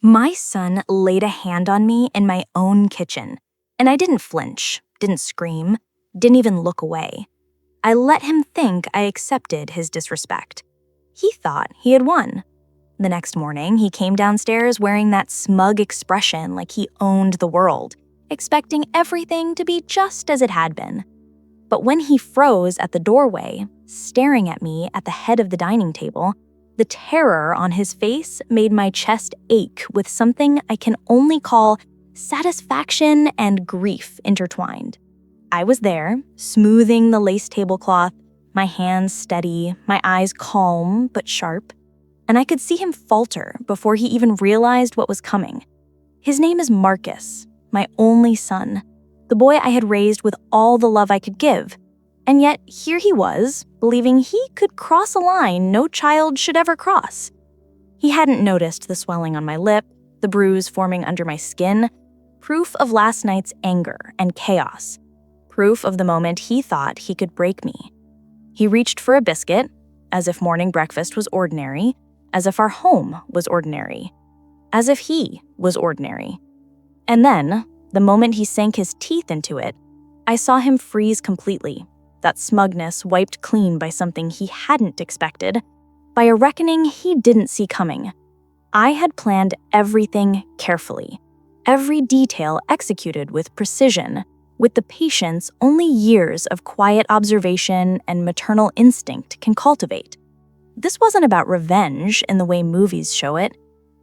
My son laid a hand on me in my own kitchen, and I didn't flinch, didn't scream, didn't even look away. I let him think I accepted his disrespect. He thought he had won. The next morning, he came downstairs wearing that smug expression like he owned the world, expecting everything to be just as it had been. But when he froze at the doorway, staring at me at the head of the dining table, the terror on his face made my chest ache with something I can only call satisfaction and grief intertwined. I was there, smoothing the lace tablecloth, my hands steady, my eyes calm but sharp, and I could see him falter before he even realized what was coming. His name is Marcus, my only son, the boy I had raised with all the love I could give. And yet, here he was, believing he could cross a line no child should ever cross. He hadn't noticed the swelling on my lip, the bruise forming under my skin, proof of last night's anger and chaos, proof of the moment he thought he could break me. He reached for a biscuit, as if morning breakfast was ordinary, as if our home was ordinary, as if he was ordinary. And then, the moment he sank his teeth into it, I saw him freeze completely. That smugness wiped clean by something he hadn't expected, by a reckoning he didn't see coming. I had planned everything carefully, every detail executed with precision, with the patience only years of quiet observation and maternal instinct can cultivate. This wasn't about revenge in the way movies show it.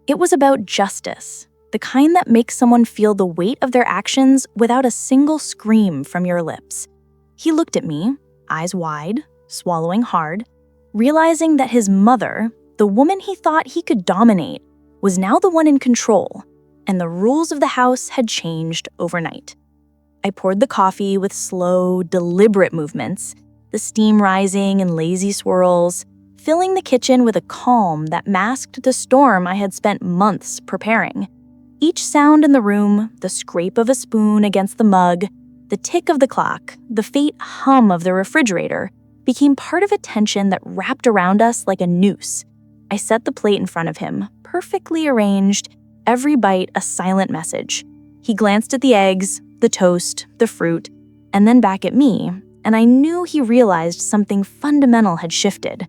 It was about justice, the kind that makes someone feel the weight of their actions without a single scream from your lips. He looked at me, eyes wide, swallowing hard, realizing that his mother, the woman he thought he could dominate, was now the one in control, and the rules of the house had changed overnight. I poured the coffee with slow, deliberate movements, the steam rising in lazy swirls, filling the kitchen with a calm that masked the storm I had spent months preparing. Each sound in the room, the scrape of a spoon against the mug, the tick of the clock, the faint hum of the refrigerator, became part of a tension that wrapped around us like a noose. I set the plate in front of him, perfectly arranged, every bite a silent message. He glanced at the eggs, the toast, the fruit, and then back at me, and I knew he realized something fundamental had shifted.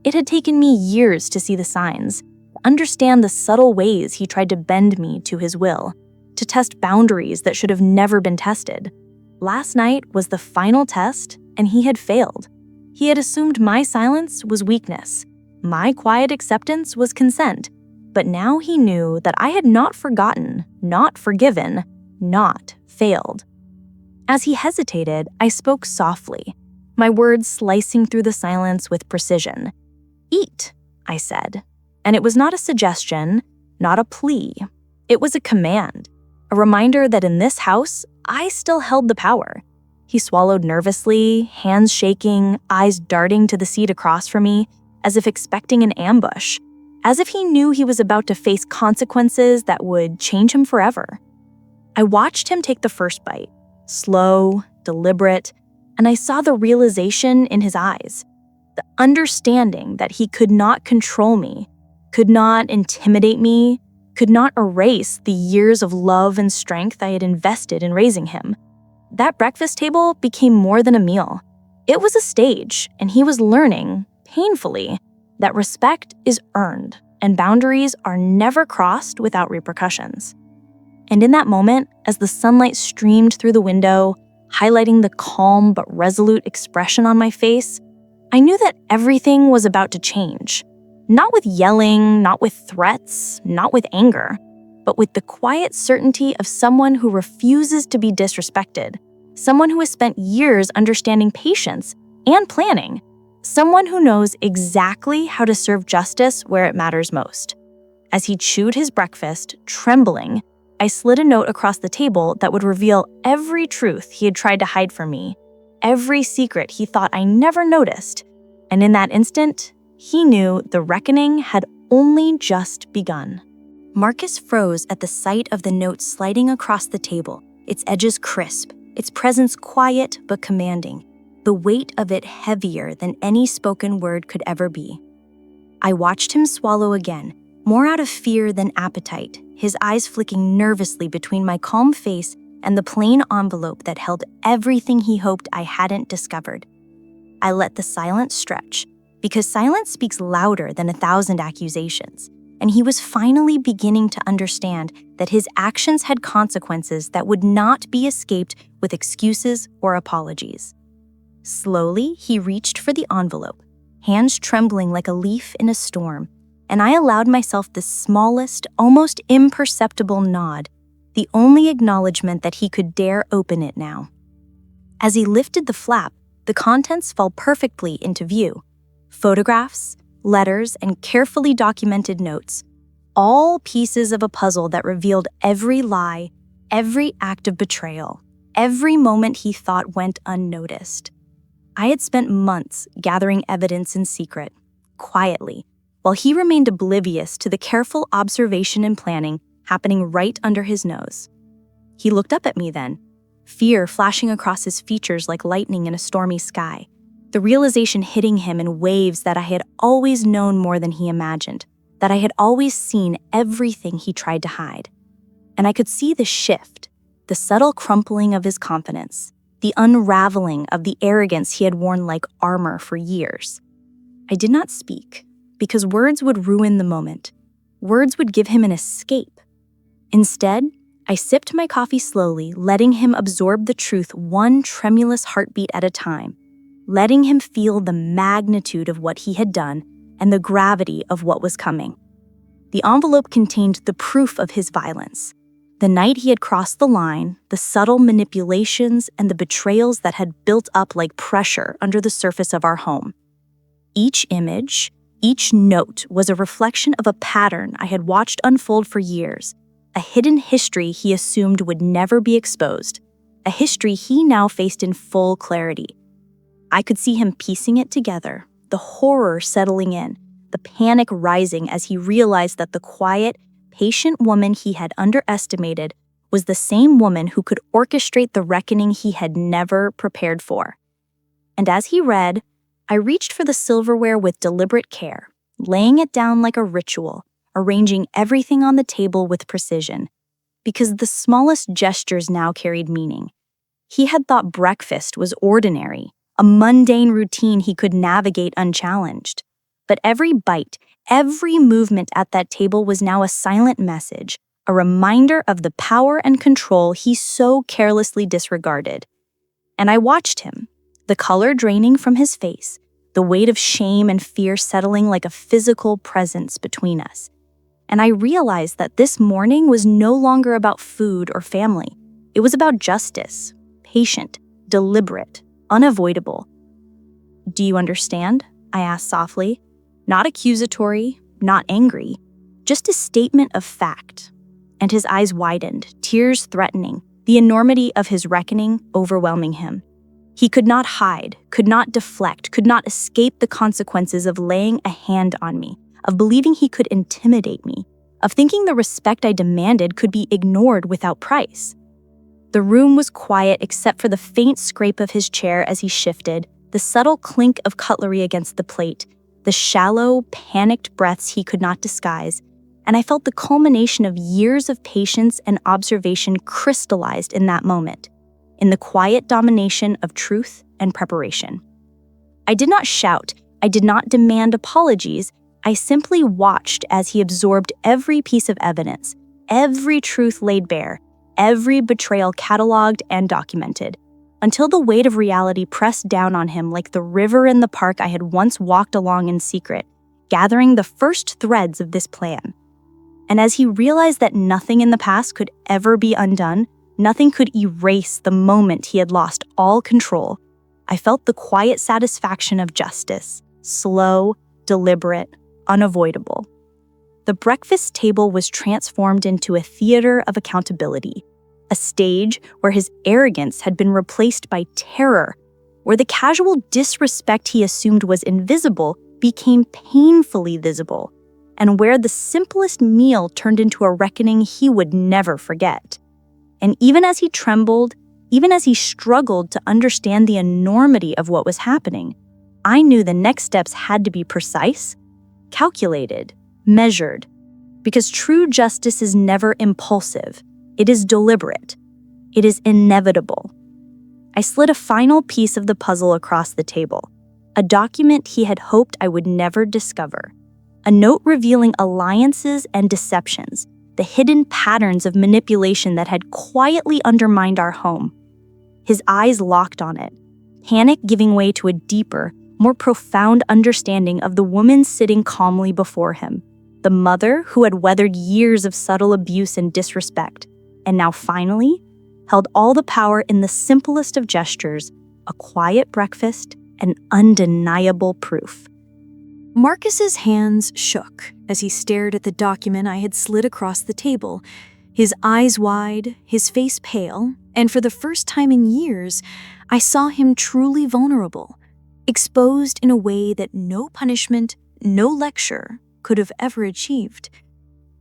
It had taken me years to see the signs, to understand the subtle ways he tried to bend me to his will, to test boundaries that should have never been tested. Last night was the final test, and he had failed. He had assumed my silence was weakness. My quiet acceptance was consent. But now he knew that I had not forgotten, not forgiven, not failed. As he hesitated, I spoke softly, my words slicing through the silence with precision. "Eat," I said. And it was not a suggestion, not a plea. It was a command, a reminder that in this house, I still held the power. He swallowed nervously, hands shaking, eyes darting to the seat across from me, as if expecting an ambush, as if he knew he was about to face consequences that would change him forever. I watched him take the first bite, slow, deliberate, and I saw the realization in his eyes, the understanding that he could not control me, could not intimidate me, could not erase the years of love and strength I had invested in raising him. That breakfast table became more than a meal. It was a stage, and he was learning, painfully, that respect is earned and boundaries are never crossed without repercussions. And in that moment, as the sunlight streamed through the window, highlighting the calm but resolute expression on my face, I knew that everything was about to change. Not with yelling, not with threats, not with anger, but with the quiet certainty of someone who refuses to be disrespected, someone who has spent years understanding patience and planning, someone who knows exactly how to serve justice where it matters most. As he chewed his breakfast, trembling, I slid a note across the table that would reveal every truth he had tried to hide from me, every secret he thought I never noticed, and in that instant, he knew the reckoning had only just begun. Marcus froze at the sight of the note sliding across the table, its edges crisp, its presence quiet but commanding, the weight of it heavier than any spoken word could ever be. I watched him swallow again, more out of fear than appetite, his eyes flicking nervously between my calm face and the plain envelope that held everything he hoped I hadn't discovered. I let the silence stretch, because silence speaks louder than 1,000 accusations, and he was finally beginning to understand that his actions had consequences that would not be escaped with excuses or apologies. Slowly, he reached for the envelope, hands trembling like a leaf in a storm, and I allowed myself the smallest, almost imperceptible nod, the only acknowledgement that he could dare open it now. As he lifted the flap, the contents fell perfectly into view. Photographs, letters, and carefully documented notes, all pieces of a puzzle that revealed every lie, every act of betrayal, every moment he thought went unnoticed. I had spent months gathering evidence in secret, quietly, while he remained oblivious to the careful observation and planning happening right under his nose. He looked up at me then, fear flashing across his features like lightning in a stormy sky, the realization hitting him in waves that I had always known more than he imagined, that I had always seen everything he tried to hide. And I could see the shift, the subtle crumpling of his confidence, the unraveling of the arrogance he had worn like armor for years. I did not speak, because words would ruin the moment. Words would give him an escape. Instead, I sipped my coffee slowly, letting him absorb the truth one tremulous heartbeat at a time, letting him feel the magnitude of what he had done and the gravity of what was coming. The envelope contained the proof of his violence, the night he had crossed the line, the subtle manipulations and the betrayals that had built up like pressure under the surface of our home. Each image, each note was a reflection of a pattern I had watched unfold for years, a hidden history he assumed would never be exposed, a history he now faced in full clarity. I could see him piecing it together, the horror settling in, the panic rising as he realized that the quiet, patient woman he had underestimated was the same woman who could orchestrate the reckoning he had never prepared for. And as he read, I reached for the silverware with deliberate care, laying it down like a ritual, arranging everything on the table with precision, because the smallest gestures now carried meaning. He had thought breakfast was ordinary, a mundane routine he could navigate unchallenged. But every bite, every movement at that table was now a silent message, a reminder of the power and control he so carelessly disregarded. And I watched him, the color draining from his face, the weight of shame and fear settling like a physical presence between us. And I realized that this morning was no longer about food or family. It was about justice, patient, deliberate, unavoidable. "Do you understand?" I asked softly. Not accusatory, not angry, just a statement of fact. And his eyes widened, tears threatening, the enormity of his reckoning overwhelming him. He could not hide, could not deflect, could not escape the consequences of laying a hand on me, of believing he could intimidate me, of thinking the respect I demanded could be ignored without price. The room was quiet except for the faint scrape of his chair as he shifted, the subtle clink of cutlery against the plate, the shallow, panicked breaths he could not disguise, and I felt the culmination of years of patience and observation crystallized in that moment, in the quiet domination of truth and preparation. I did not shout, I did not demand apologies, I simply watched as he absorbed every piece of evidence, every truth laid bare, every betrayal cataloged and documented, until the weight of reality pressed down on him like the river in the park I had once walked along in secret, gathering the first threads of this plan. And as he realized that nothing in the past could ever be undone, nothing could erase the moment he had lost all control, I felt the quiet satisfaction of justice, slow, deliberate, unavoidable. The breakfast table was transformed into a theater of accountability, a stage where his arrogance had been replaced by terror, where the casual disrespect he assumed was invisible became painfully visible, and where the simplest meal turned into a reckoning he would never forget. And even as he trembled, even as he struggled to understand the enormity of what was happening, I knew the next steps had to be precise, calculated, measured, Because true justice is never impulsive. It is deliberate. It is inevitable. I slid a final piece of the puzzle across the table, a document he had hoped I would never discover, a note revealing alliances and deceptions, the hidden patterns of manipulation that had quietly undermined our home. His eyes locked on it, panic giving way to a deeper, more profound understanding of the woman sitting calmly before him, the mother who had weathered years of subtle abuse and disrespect, and now finally held all the power in the simplest of gestures, a quiet breakfast and undeniable proof. Marcus's hands shook as he stared at the document I had slid across the table, his eyes wide, his face pale, and for the first time in years, I saw him truly vulnerable, exposed in a way that no punishment, no lecture could have ever achieved.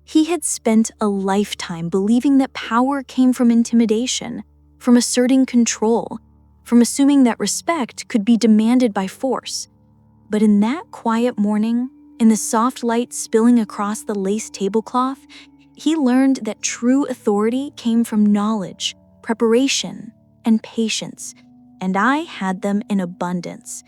He had spent a lifetime believing that power came from intimidation, from asserting control, from assuming that respect could be demanded by force. But in that quiet morning, in the soft light spilling across the lace tablecloth, he learned that true authority came from knowledge, preparation, and patience, and I had them in abundance.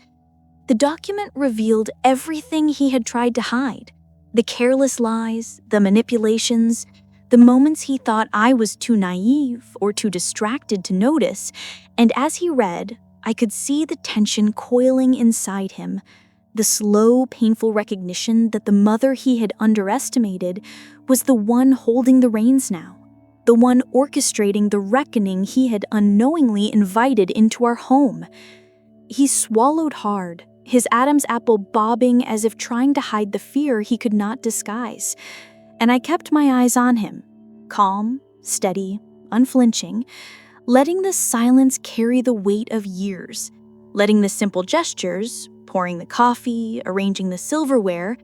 The document revealed everything he had tried to hide. The careless lies, the manipulations, the moments he thought I was too naive or too distracted to notice, and as he read, I could see the tension coiling inside him, the slow, painful recognition that the mother he had underestimated was the one holding the reins now, the one orchestrating the reckoning he had unknowingly invited into our home. He swallowed hard, his Adam's apple bobbing as if trying to hide the fear he could not disguise. And I kept my eyes on him, calm, steady, unflinching, letting the silence carry the weight of years, letting the simple gestures, pouring the coffee, arranging the silverware,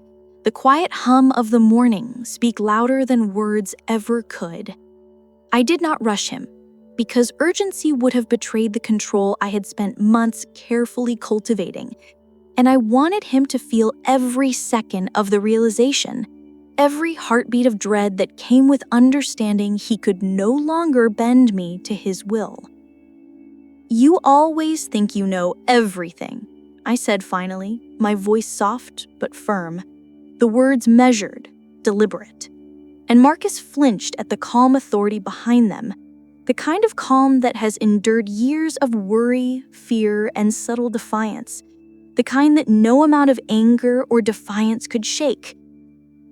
the quiet hum of the morning speak louder than words ever could. I did not rush him, because urgency would have betrayed the control I had spent months carefully cultivating, and I wanted him to feel every second of the realization, every heartbeat of dread that came with understanding he could no longer bend me to his will. "You always think you know everything," I said finally, my voice soft but firm, the words measured, deliberate. And Marcus flinched at the calm authority behind them, the kind of calm that has endured years of worry, fear, and subtle defiance, the kind that no amount of anger or defiance could shake.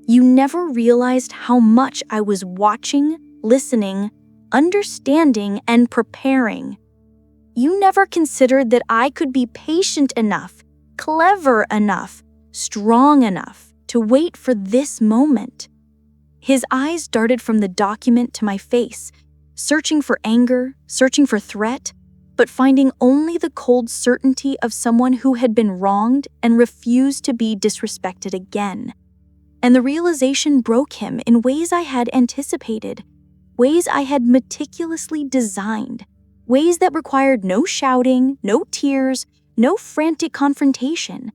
"You never realized how much I was watching, listening, understanding, and preparing. You never considered that I could be patient enough, clever enough, strong enough to wait for this moment." His eyes darted from the document to my face, searching for anger, searching for threat, but finding only the cold certainty of someone who had been wronged and refused to be disrespected again. And the realization broke him in ways I had anticipated, ways I had meticulously designed, ways that required no shouting, no tears, no frantic confrontation.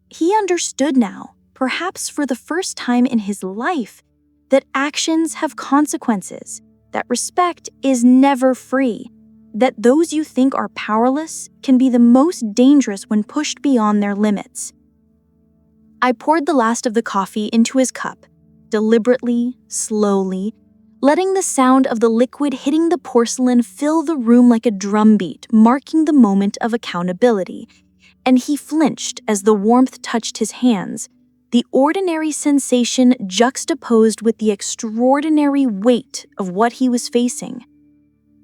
He understood now, perhaps for the first time in his life, that actions have consequences, that respect is never free, that those you think are powerless can be the most dangerous when pushed beyond their limits. I poured the last of the coffee into his cup, deliberately, slowly, letting the sound of the liquid hitting the porcelain fill the room like a drumbeat, marking the moment of accountability. And he flinched as the warmth touched his hands, the ordinary sensation juxtaposed with the extraordinary weight of what he was facing.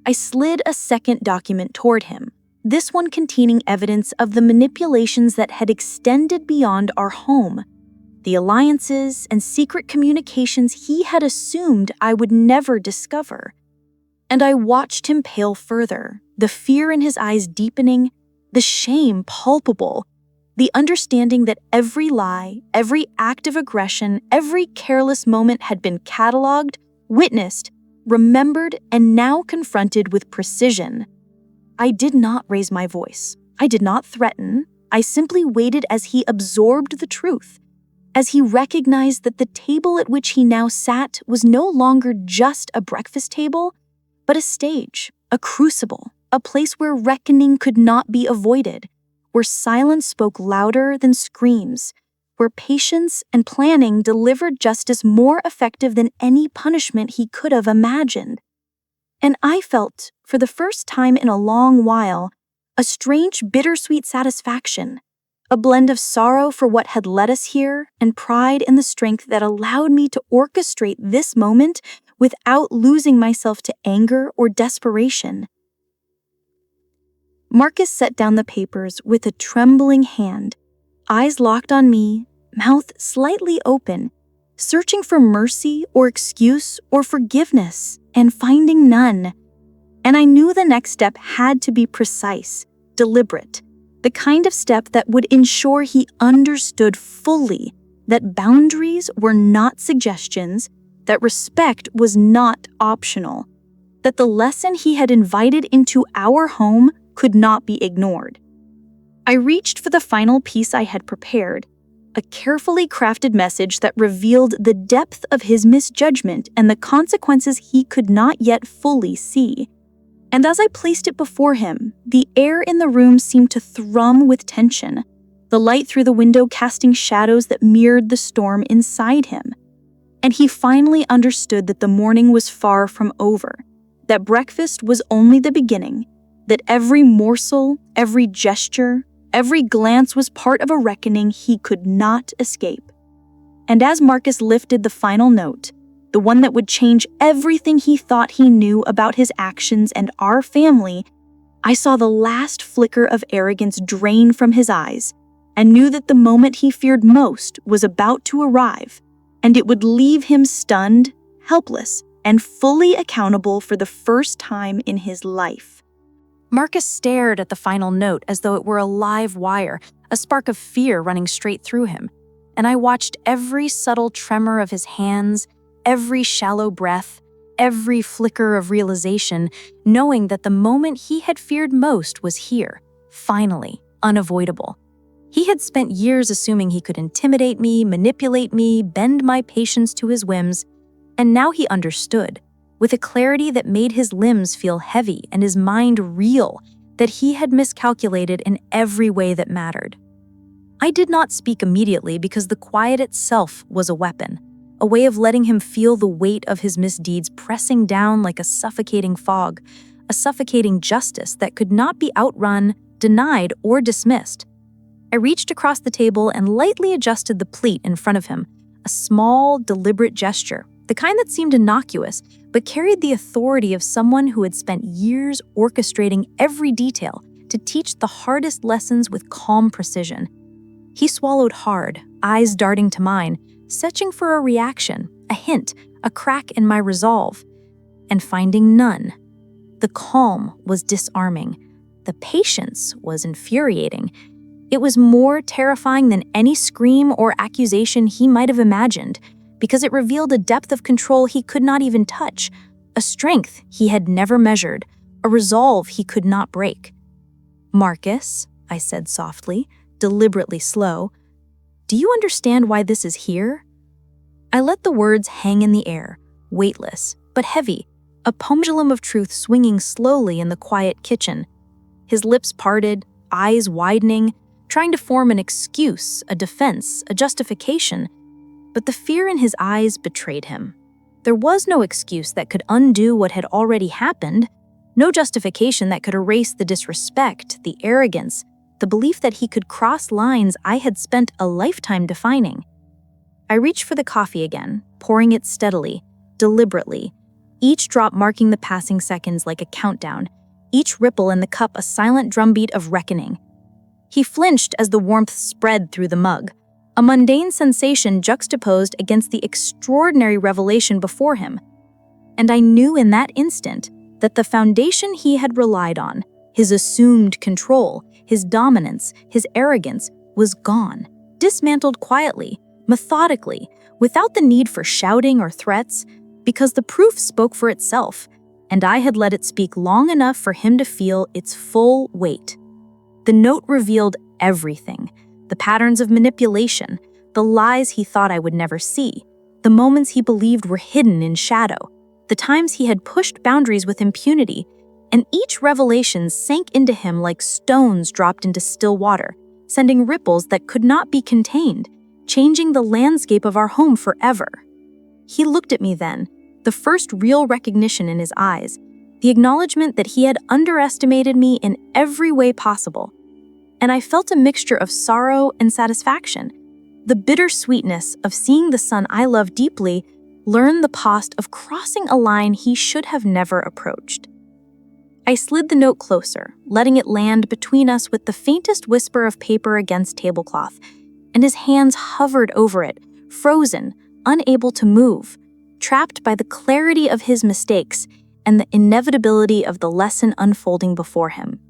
I slid a second document toward him, this one containing evidence of the manipulations that had extended beyond our home, the alliances and secret communications he had assumed I would never discover. And I watched him pale further, the fear in his eyes deepening, the shame palpable, the understanding that every lie, every act of aggression, every careless moment had been cataloged, witnessed, remembered, and now confronted with precision. I did not raise my voice. I did not threaten. I simply waited as he absorbed the truth. as he recognized that the table at which he now sat was no longer just a breakfast table, but a stage, a crucible, a place where reckoning could not be avoided, where silence spoke louder than screams, where patience and planning delivered justice more effective than any punishment he could have imagined. And I felt, for the first time in a long while, a strange bittersweet satisfaction, a blend of sorrow for what had led us here and pride in the strength that allowed me to orchestrate this moment without losing myself to anger or desperation. Marcus set down the papers with a trembling hand, eyes locked on me, mouth slightly open, searching for mercy or excuse or forgiveness, and finding none. And I knew the next step had to be precise, deliberate, the kind of step that would ensure he understood fully that boundaries were not suggestions, that respect was not optional, that the lesson he had invited into our home could not be ignored. I reached for the final piece I had prepared, a carefully crafted message that revealed the depth of his misjudgment and the consequences he could not yet fully see. And as I placed it before him, the air in the room seemed to thrum with tension, the light through the window casting shadows that mirrored the storm inside him. And he finally understood that the morning was far from over, that breakfast was only the beginning, that every morsel, every gesture, every glance was part of a reckoning he could not escape. And as Marcus lifted the final note, the one that would change everything he thought he knew about his actions and our family, I saw the last flicker of arrogance drain from his eyes and knew that the moment he feared most was about to arrive, and it would leave him stunned, helpless, and fully accountable for the first time in his life. Marcus stared at the final note as though it were a live wire, a spark of fear running straight through him, and I watched every subtle tremor of his hands, every shallow breath, every flicker of realization, knowing that the moment he had feared most was here, finally, unavoidable. He had spent years assuming he could intimidate me, manipulate me, bend my patience to his whims, and now he understood, with a clarity that made his limbs feel heavy and his mind reel, that he had miscalculated in every way that mattered. I did not speak immediately because the quiet itself was a weapon, a way of letting him feel the weight of his misdeeds pressing down like a suffocating fog, a suffocating justice that could not be outrun, denied, or dismissed. I reached across the table and lightly adjusted the pleat in front of him, a small, deliberate gesture, the kind that seemed innocuous, but carried the authority of someone who had spent years orchestrating every detail to teach the hardest lessons with calm precision. He swallowed hard, eyes darting to mine, searching for a reaction, a hint, a crack in my resolve, and finding none. The calm was disarming. The patience was infuriating. It was more terrifying than any scream or accusation he might have imagined, because it revealed a depth of control he could not even touch, a strength he had never measured, a resolve he could not break. "Marcus," I said softly, deliberately slow, "do you understand why this is here?" I let the words hang in the air, weightless, but heavy, a pendulum of truth swinging slowly in the quiet kitchen. His lips parted, eyes widening, trying to form an excuse, a defense, a justification. But the fear in his eyes betrayed him. There was no excuse that could undo what had already happened, no justification that could erase the disrespect, the arrogance, the belief that he could cross lines I had spent a lifetime defining. I reached for the coffee again, pouring it steadily, deliberately, each drop marking the passing seconds like a countdown, each ripple in the cup a silent drumbeat of reckoning. He flinched as the warmth spread through the mug, a mundane sensation juxtaposed against the extraordinary revelation before him. And I knew in that instant that the foundation he had relied on, his assumed control, his dominance, his arrogance, was gone, dismantled quietly, methodically, without the need for shouting or threats, because the proof spoke for itself, and I had let it speak long enough for him to feel its full weight. The note revealed everything: the patterns of manipulation, the lies he thought I would never see, the moments he believed were hidden in shadow, the times he had pushed boundaries with impunity, and each revelation sank into him like stones dropped into still water, sending ripples that could not be contained, changing the landscape of our home forever. He looked at me then, the first real recognition in his eyes, the acknowledgement that he had underestimated me in every way possible. And I felt a mixture of sorrow and satisfaction, the bittersweetness of seeing the son I love deeply learn the cost of crossing a line he should have never approached. I slid the note closer, letting it land between us with the faintest whisper of paper against tablecloth, and his hands hovered over it, frozen, unable to move, trapped by the clarity of his mistakes and the inevitability of the lesson unfolding before him.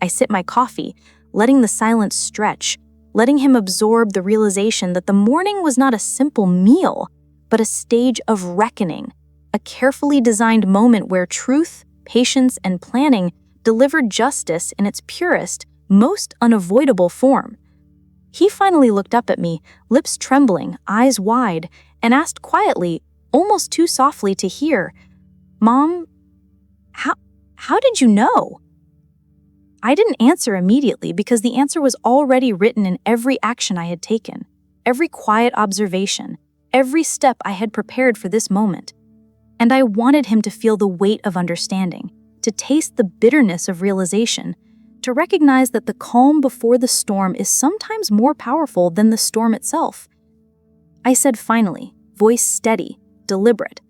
I sipped my coffee, letting the silence stretch, letting him absorb the realization that the morning was not a simple meal, but a stage of reckoning, a carefully designed moment where truth, patience, and planning delivered justice in its purest, most unavoidable form. He finally looked up at me, lips trembling, eyes wide, and asked quietly, almost too softly to hear, "Mom, how did you know?" I didn't answer immediately because the answer was already written in every action I had taken, every quiet observation, every step I had prepared for this moment. And I wanted him to feel the weight of understanding, to taste the bitterness of realization, to recognize that the calm before the storm is sometimes more powerful than the storm itself. I said finally, voice steady, deliberate,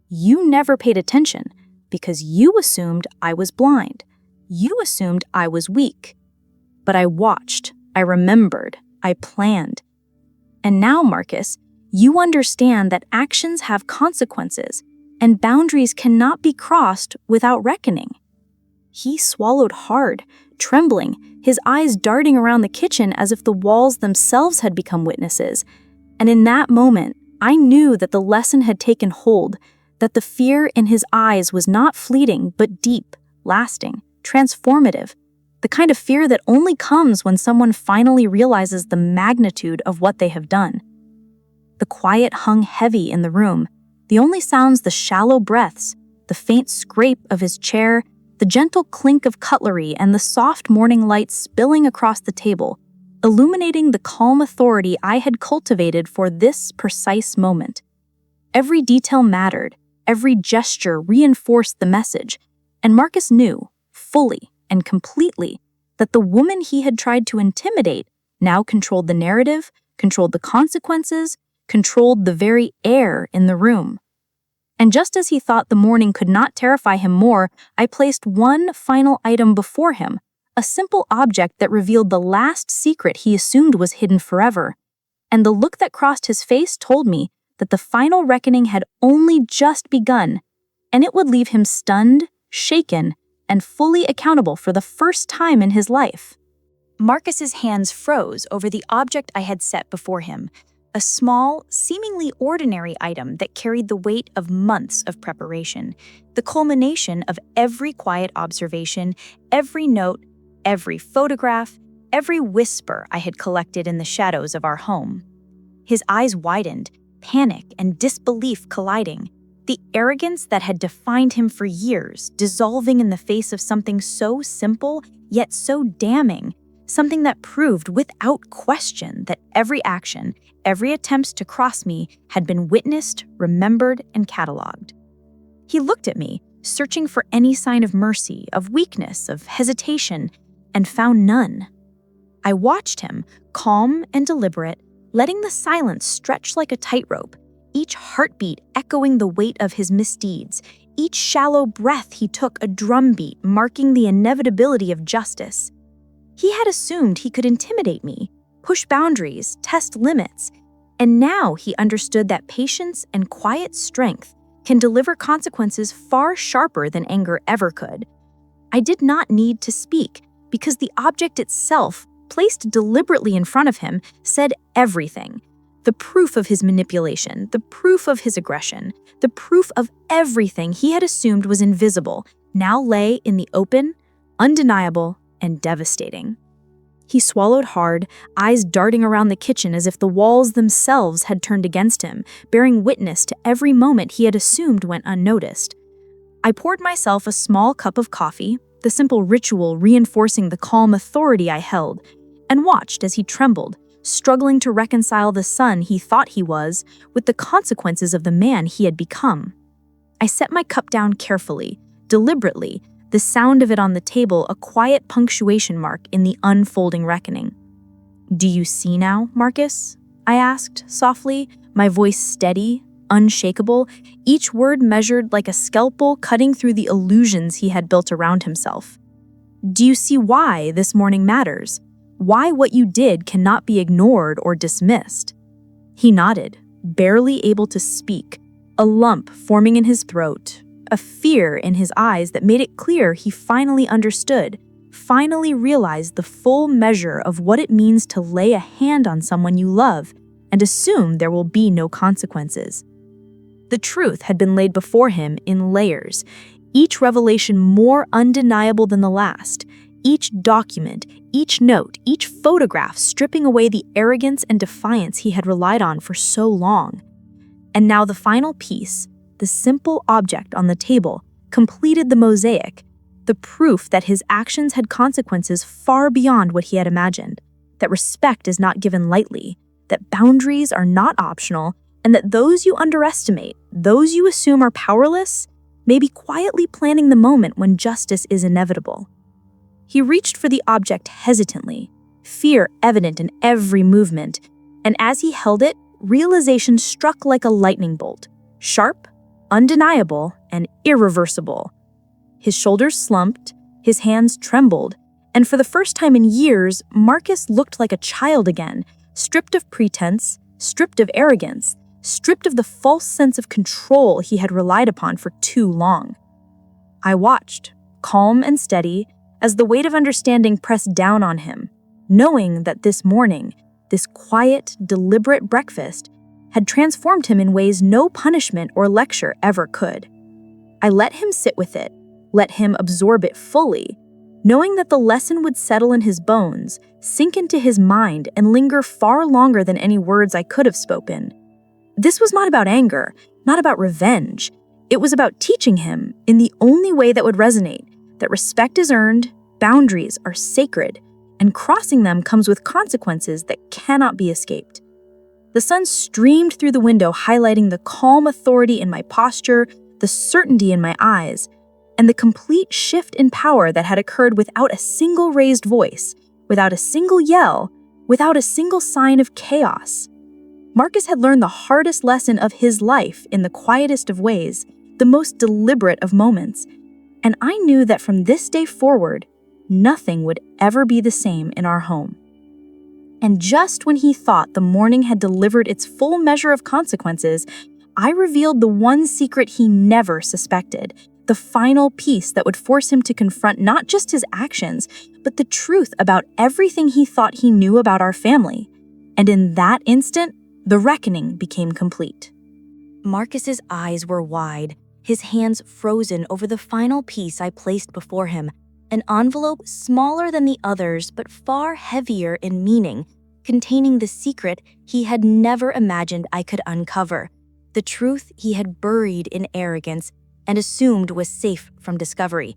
"You never paid attention because you assumed I was blind. You assumed I was weak. But I watched, I remembered, I planned. And now, Marcus, you understand that actions have consequences, and boundaries cannot be crossed without reckoning." He swallowed hard, trembling, his eyes darting around the kitchen as if the walls themselves had become witnesses. And in that moment, I knew that the lesson had taken hold, that the fear in his eyes was not fleeting but deep, lasting, transformative, the kind of fear that only comes when someone finally realizes the magnitude of what they have done. The quiet hung heavy in the room, the only sounds the shallow breaths, the faint scrape of his chair, the gentle clink of cutlery, and the soft morning light spilling across the table, illuminating the calm authority I had cultivated for this precise moment. Every detail mattered, every gesture reinforced the message, and Marcus knew, fully and completely, that the woman he had tried to intimidate now controlled the narrative, controlled the consequences, controlled the very air in the room. And just as he thought the morning could not terrify him more, I placed one final item before him, a simple object that revealed the last secret he assumed was hidden forever. And the look that crossed his face told me that the final reckoning had only just begun, and it would leave him stunned, shaken, and fully accountable for the first time in his life. Marcus's hands froze over the object I had set before him, a small, seemingly ordinary item that carried the weight of months of preparation, the culmination of every quiet observation, every note, every photograph, every whisper I had collected in the shadows of our home. His eyes widened, panic and disbelief colliding, the arrogance that had defined him for years dissolving in the face of something so simple yet so damning, something that proved without question that every action, every attempt to cross me had been witnessed, remembered, and cataloged. He looked at me, searching for any sign of mercy, of weakness, of hesitation, and found none. I watched him, calm and deliberate, letting the silence stretch like a tightrope, each heartbeat echoing the weight of his misdeeds, each shallow breath he took a drumbeat marking the inevitability of justice. He had assumed he could intimidate me, push boundaries, test limits, and now he understood that patience and quiet strength can deliver consequences far sharper than anger ever could. I did not need to speak because the object itself, placed deliberately in front of him, said everything. The proof of his manipulation, the proof of his aggression, the proof of everything he had assumed was invisible, now lay in the open, undeniable, and devastating. He swallowed hard, eyes darting around the kitchen as if the walls themselves had turned against him, bearing witness to every moment he had assumed went unnoticed. I poured myself a small cup of coffee, the simple ritual reinforcing the calm authority I held, and watched as he trembled, struggling to reconcile the son he thought he was with the consequences of the man he had become. I set my cup down carefully, deliberately, the sound of it on the table a quiet punctuation mark in the unfolding reckoning. "Do you see now, Marcus?" I asked softly, my voice steady, unshakable, each word measured like a scalpel cutting through the illusions he had built around himself. "Do you see why this morning matters? Why what you did cannot be ignored or dismissed?" He nodded, barely able to speak, a lump forming in his throat, a fear in his eyes that made it clear he finally understood, finally realized the full measure of what it means to lay a hand on someone you love and assume there will be no consequences. The truth had been laid before him in layers, each revelation more undeniable than the last, each document, each note, each photograph stripping away the arrogance and defiance he had relied on for so long. And now the final piece, the simple object on the table, completed the mosaic, the proof that his actions had consequences far beyond what he had imagined, that respect is not given lightly, that boundaries are not optional, and that those you underestimate, those you assume are powerless, may be quietly planning the moment when justice is inevitable. He reached for the object hesitantly, fear evident in every movement, and as he held it, realization struck like a lightning bolt, sharp, undeniable, and irreversible. His shoulders slumped, his hands trembled, and for the first time in years, Marcus looked like a child again, stripped of pretense, stripped of arrogance, stripped of the false sense of control he had relied upon for too long. I watched, calm and steady, as the weight of understanding pressed down on him, knowing that this morning, this quiet, deliberate breakfast, had transformed him in ways no punishment or lecture ever could. I let him sit with it, let him absorb it fully, knowing that the lesson would settle in his bones, sink into his mind, and linger far longer than any words I could have spoken. This was not about anger, not about revenge. It was about teaching him, in the only way that would resonate, that respect is earned, boundaries are sacred, and crossing them comes with consequences that cannot be escaped. The sun streamed through the window, highlighting the calm authority in my posture, the certainty in my eyes, and the complete shift in power that had occurred without a single raised voice, without a single yell, without a single sign of chaos. Marcus had learned the hardest lesson of his life in the quietest of ways, the most deliberate of moments, and I knew that from this day forward, nothing would ever be the same in our home. And just when he thought the morning had delivered its full measure of consequences, I revealed the one secret he never suspected, the final piece that would force him to confront not just his actions, but the truth about everything he thought he knew about our family. And in that instant, the reckoning became complete. Marcus's eyes were wide, his hands frozen over the final piece I placed before him, an envelope smaller than the others but far heavier in meaning, containing the secret he had never imagined I could uncover, the truth he had buried in arrogance and assumed was safe from discovery.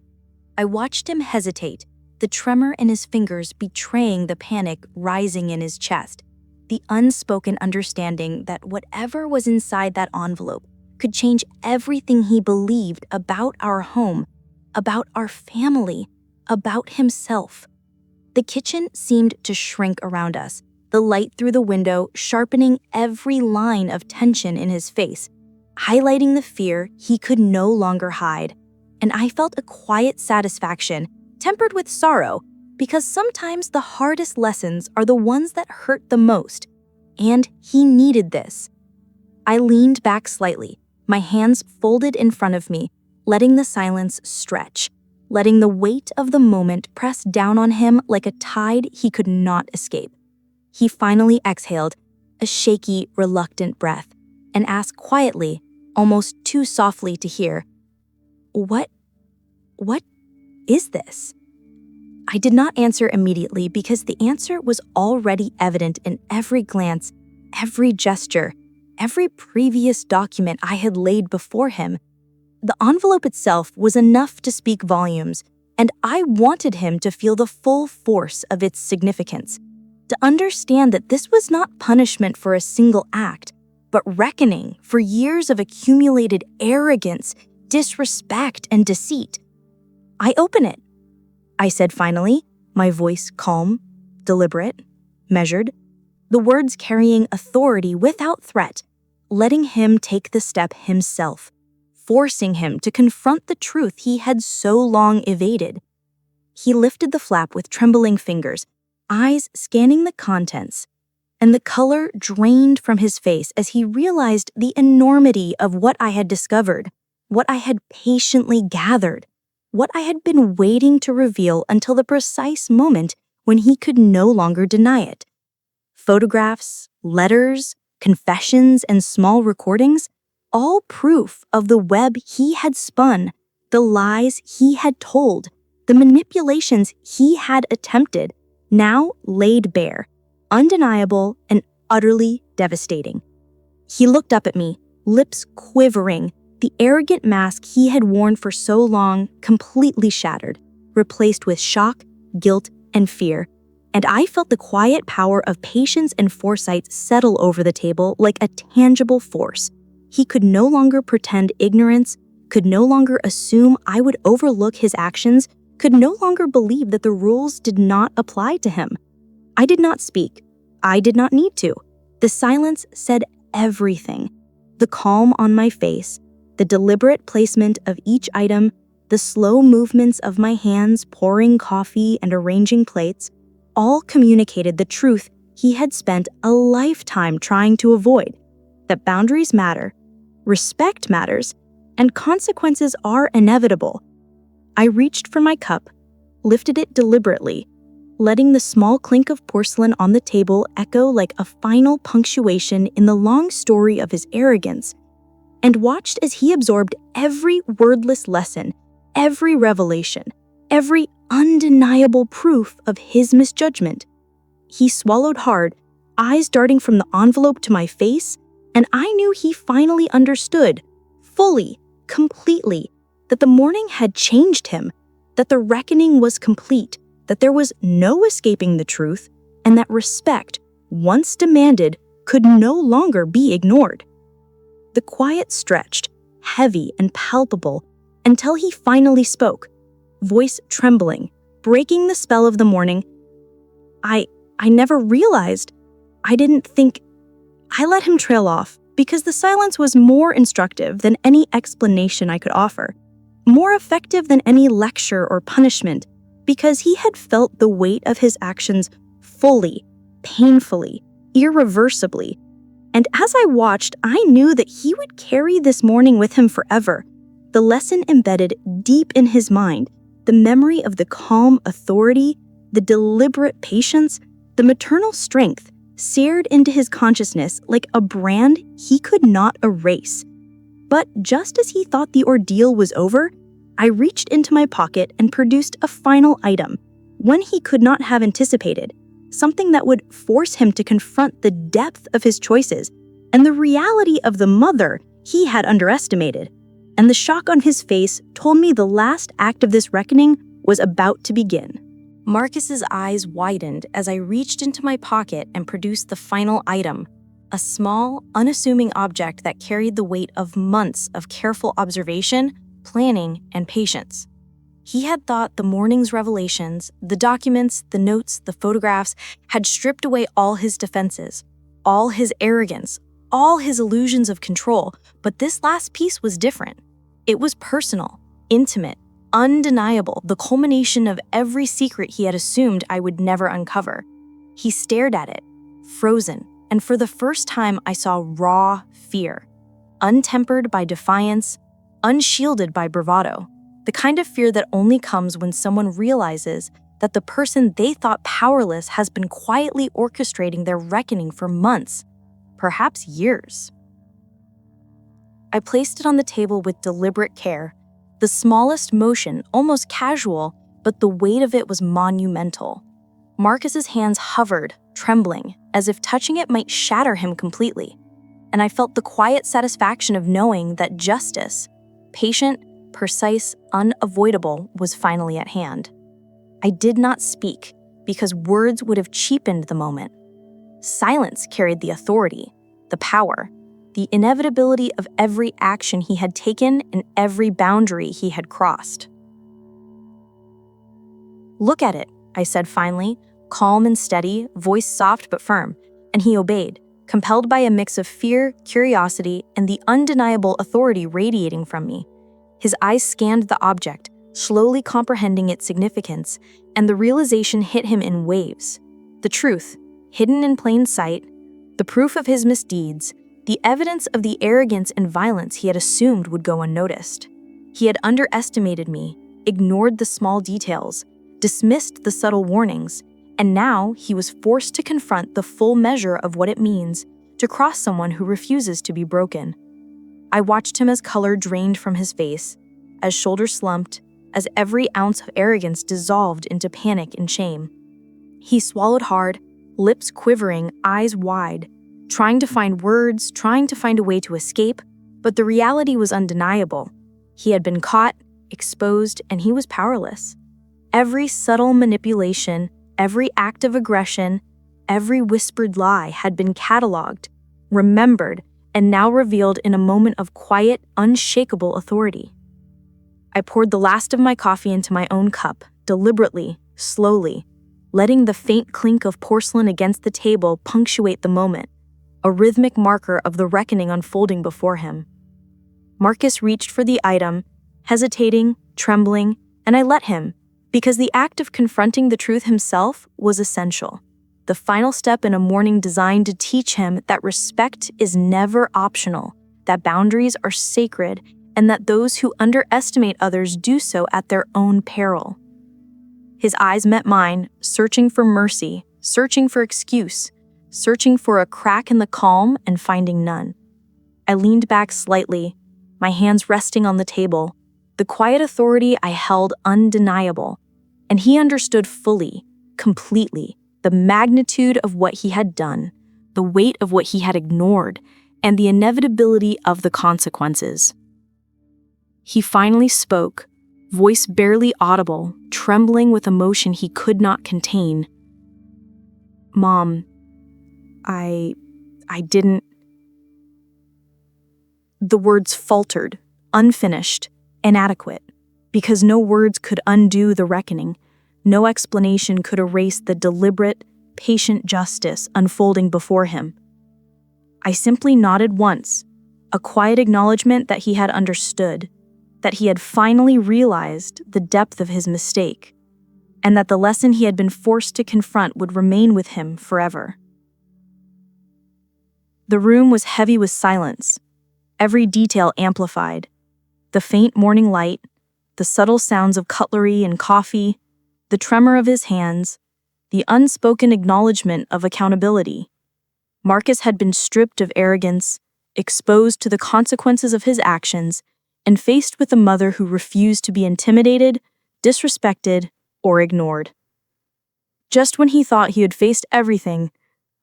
I watched him hesitate, the tremor in his fingers betraying the panic rising in his chest, the unspoken understanding that whatever was inside that envelope could change everything he believed about our home, about our family, about himself. The kitchen seemed to shrink around us, the light through the window sharpening every line of tension in his face, highlighting the fear he could no longer hide. And I felt a quiet satisfaction, tempered with sorrow, because sometimes the hardest lessons are the ones that hurt the most. And he needed this. I leaned back slightly, my hands folded in front of me, letting the silence stretch, letting the weight of the moment press down on him like a tide he could not escape. He finally exhaled, a shaky, reluctant breath, and asked quietly, almost too softly to hear, What is this?" I did not answer immediately because the answer was already evident in every glance, every gesture, every previous document I had laid before him. The envelope itself was enough to speak volumes, and I wanted him to feel the full force of its significance, to understand that this was not punishment for a single act, but reckoning for years of accumulated arrogance, disrespect, and deceit. "I open it," I said finally, my voice calm, deliberate, measured, the words carrying authority without threat, letting him take the step himself, forcing him to confront the truth he had so long evaded. He lifted the flap with trembling fingers, eyes scanning the contents, and the color drained from his face as he realized the enormity of what I had discovered, what I had patiently gathered, what I had been waiting to reveal until the precise moment when he could no longer deny it. Photographs, letters, confessions, and small recordings, all proof of the web he had spun, the lies he had told, the manipulations he had attempted, now laid bare, undeniable and utterly devastating. He looked up at me, lips quivering, the arrogant mask he had worn for so long completely shattered, replaced with shock, guilt, and fear. And I felt the quiet power of patience and foresight settle over the table like a tangible force. He could no longer pretend ignorance, could no longer assume I would overlook his actions, could no longer believe that the rules did not apply to him. I did not speak. I did not need to. The silence said everything. The calm on my face, the deliberate placement of each item, the slow movements of my hands pouring coffee and arranging plates, all communicated the truth he had spent a lifetime trying to avoid, that boundaries matter, respect matters, and consequences are inevitable. I reached for my cup, lifted it deliberately, letting the small clink of porcelain on the table echo like a final punctuation in the long story of his arrogance, and watched as he absorbed every wordless lesson, every revelation, every undeniable proof of his misjudgment. He swallowed hard, eyes darting from the envelope to my face, and I knew he finally understood, fully, completely, that the morning had changed him, that the reckoning was complete, that there was no escaping the truth, and that respect, once demanded, could no longer be ignored. The quiet stretched, heavy and palpable, until he finally spoke, voice trembling, breaking the spell of the morning. I never realized. I didn't think. I let him trail off because the silence was more instructive than any explanation I could offer, more effective than any lecture or punishment, because he had felt the weight of his actions fully, painfully, irreversibly. And as I watched, I knew that he would carry this morning with him forever, the lesson embedded deep in his mind, the memory of the calm authority, the deliberate patience, the maternal strength seared into his consciousness like a brand he could not erase. But just as he thought the ordeal was over, I reached into my pocket and produced a final item, one he could not have anticipated, something that would force him to confront the depth of his choices and the reality of the mother he had underestimated. And the shock on his face told me the last act of this reckoning was about to begin. Marcus's eyes widened as I reached into my pocket and produced the final item, a small, unassuming object that carried the weight of months of careful observation, planning, and patience. He had thought the morning's revelations, the documents, the notes, the photographs, had stripped away all his defenses, all his arrogance, all his illusions of control, but this last piece was different. It was personal, intimate, undeniable, the culmination of every secret he had assumed I would never uncover. He stared at it, frozen, and for the first time I saw raw fear, untempered by defiance, unshielded by bravado, the kind of fear that only comes when someone realizes that the person they thought powerless has been quietly orchestrating their reckoning for months, perhaps years. I placed it on the table with deliberate care, the smallest motion, almost casual, but the weight of it was monumental. Marcus's hands hovered, trembling, as if touching it might shatter him completely. And I felt the quiet satisfaction of knowing that justice, patient, precise, unavoidable, was finally at hand. I did not speak, because words would have cheapened the moment. Silence carried the authority, the power, the inevitability of every action he had taken and every boundary he had crossed. "Look at it," I said finally, calm and steady, voice soft but firm, and he obeyed, compelled by a mix of fear, curiosity, and the undeniable authority radiating from me. His eyes scanned the object, slowly comprehending its significance, and the realization hit him in waves. The truth, hidden in plain sight, the proof of his misdeeds, the evidence of the arrogance and violence he had assumed would go unnoticed. He had underestimated me, ignored the small details, dismissed the subtle warnings, and now he was forced to confront the full measure of what it means to cross someone who refuses to be broken. I watched him as color drained from his face, as shoulders slumped, as every ounce of arrogance dissolved into panic and shame. He swallowed hard, lips quivering, eyes wide, trying to find words, trying to find a way to escape, but the reality was undeniable. He had been caught, exposed, and he was powerless. Every subtle manipulation, every act of aggression, every whispered lie had been cataloged, remembered, and now revealed in a moment of quiet, unshakable authority. I poured the last of my coffee into my own cup, deliberately, slowly, letting the faint clink of porcelain against the table punctuate the moment, a rhythmic marker of the reckoning unfolding before him. Marcus reached for the item, hesitating, trembling, and I let him, because the act of confronting the truth himself was essential, the final step in a morning designed to teach him that respect is never optional, that boundaries are sacred, and that those who underestimate others do so at their own peril. His eyes met mine, searching for mercy, searching for excuse, searching for a crack in the calm and finding none. I leaned back slightly, my hands resting on the table, the quiet authority I held undeniable, and he understood fully, completely, the magnitude of what he had done, the weight of what he had ignored, and the inevitability of the consequences. He finally spoke, voice barely audible, trembling with emotion he could not contain. "Mom, I didn't..." The words faltered, unfinished, inadequate, because no words could undo the reckoning, no explanation could erase the deliberate, patient justice unfolding before him. I simply nodded once, a quiet acknowledgement that he had understood, that he had finally realized the depth of his mistake, and that the lesson he had been forced to confront would remain with him forever. The room was heavy with silence, every detail amplified. The faint morning light, the subtle sounds of cutlery and coffee, the tremor of his hands, the unspoken acknowledgement of accountability. Marcus had been stripped of arrogance, exposed to the consequences of his actions, and faced with a mother who refused to be intimidated, disrespected, or ignored. Just when he thought he had faced everything,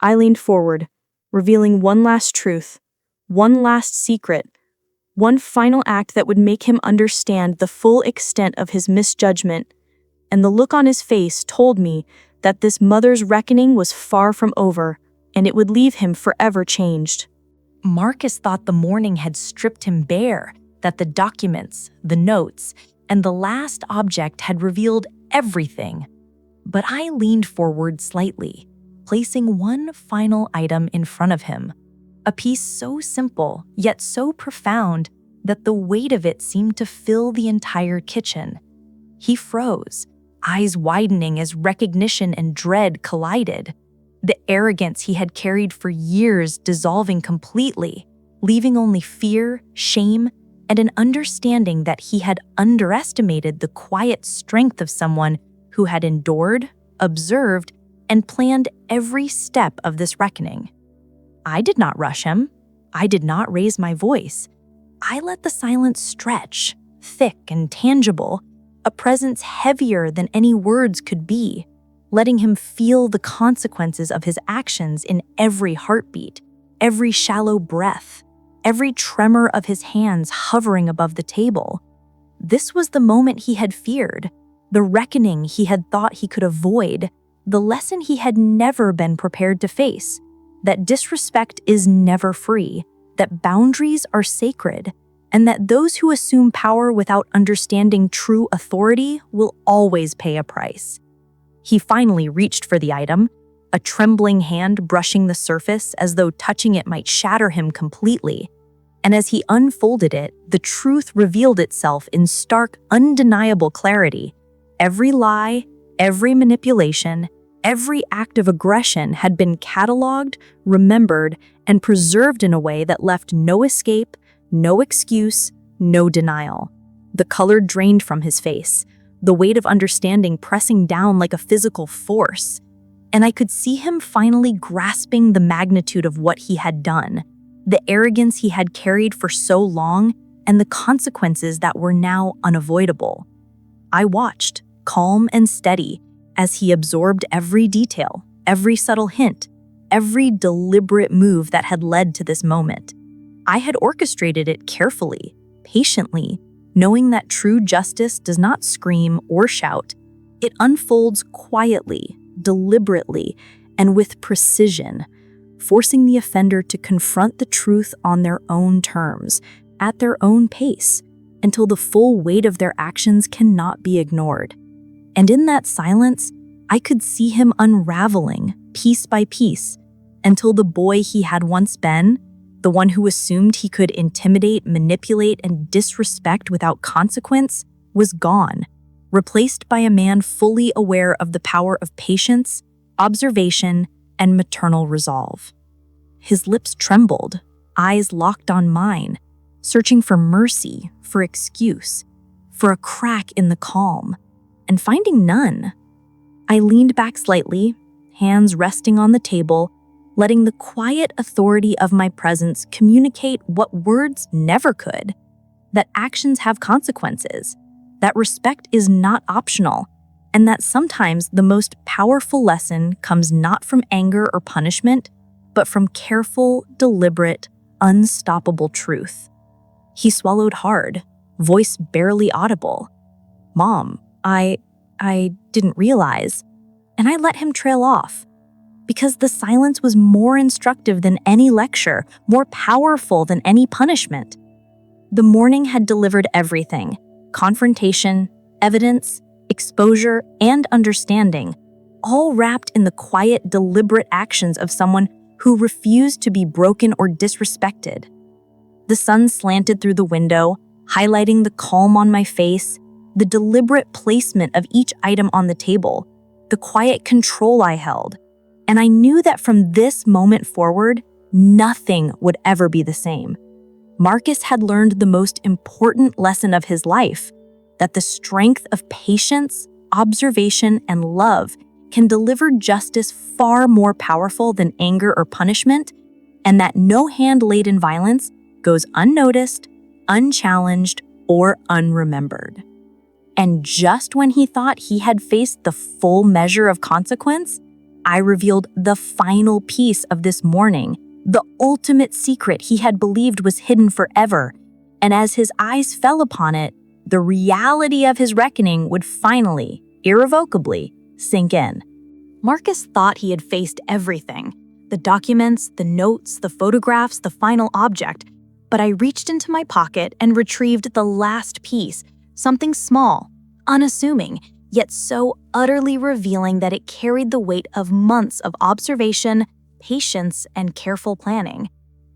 I leaned forward, revealing one last truth, one last secret, one final act that would make him understand the full extent of his misjudgment, and the look on his face told me that this mother's reckoning was far from over, and it would leave him forever changed. Marcus thought the morning had stripped him bare, that the documents, the notes, and the last object had revealed everything. But I leaned forward slightly, placing one final item in front of him, a piece so simple, yet so profound, that the weight of it seemed to fill the entire kitchen. He froze, eyes widening as recognition and dread collided, the arrogance he had carried for years dissolving completely, leaving only fear, shame, and an understanding that he had underestimated the quiet strength of someone who had endured, observed, and planned every step of this reckoning. I did not rush him. I did not raise my voice. I let the silence stretch, thick and tangible, a presence heavier than any words could be, letting him feel the consequences of his actions in every heartbeat, every shallow breath, every tremor of his hands hovering above the table. This was the moment he had feared, the reckoning he had thought he could avoid, the lesson he had never been prepared to face, that disrespect is never free, that boundaries are sacred, and that those who assume power without understanding true authority will always pay a price. He finally reached for the item, a trembling hand brushing the surface as though touching it might shatter him completely. And as he unfolded it, the truth revealed itself in stark, undeniable clarity. Every lie, every manipulation, every act of aggression had been cataloged, remembered, and preserved in a way that left no escape, no excuse, no denial. The color drained from his face, the weight of understanding pressing down like a physical force. And I could see him finally grasping the magnitude of what he had done, the arrogance he had carried for so long, and the consequences that were now unavoidable. I watched, calm and steady, as he absorbed every detail, every subtle hint, every deliberate move that had led to this moment. I had orchestrated it carefully, patiently, knowing that true justice does not scream or shout. It unfolds quietly, deliberately, and with precision, forcing the offender to confront the truth on their own terms, at their own pace, until the full weight of their actions cannot be ignored. And in that silence, I could see him unraveling, piece by piece, until the boy he had once been, the one who assumed he could intimidate, manipulate, and disrespect without consequence, was gone, replaced by a man fully aware of the power of patience, observation, and maternal resolve. His lips trembled, eyes locked on mine, searching for mercy, for excuse, for a crack in the calm, and finding none. I leaned back slightly, hands resting on the table, letting the quiet authority of my presence communicate what words never could, that actions have consequences, that respect is not optional, and that sometimes the most powerful lesson comes not from anger or punishment, but from careful, deliberate, unstoppable truth. He swallowed hard, voice barely audible. "Mom, I didn't realize," and I let him trail off. Because the silence was more instructive than any lecture, more powerful than any punishment. The morning had delivered everything: confrontation, evidence, exposure, and understanding, all wrapped in the quiet, deliberate actions of someone who refused to be broken or disrespected. The sun slanted through the window, highlighting the calm on my face, the deliberate placement of each item on the table, the quiet control I held. And I knew that from this moment forward, nothing would ever be the same. Marcus had learned the most important lesson of his life, that the strength of patience, observation, and love can deliver justice far more powerful than anger or punishment, and that no hand laid in violence goes unnoticed, unchallenged, or unremembered. And just when he thought he had faced the full measure of consequence, I revealed the final piece of this morning, the ultimate secret he had believed was hidden forever. And as his eyes fell upon it, the reality of his reckoning would finally, irrevocably, sink in. Marcus thought he had faced everything: the documents, the notes, the photographs, the final object. But I reached into my pocket and retrieved the last piece, something small, unassuming, yet so utterly revealing that it carried the weight of months of observation, patience, and careful planning.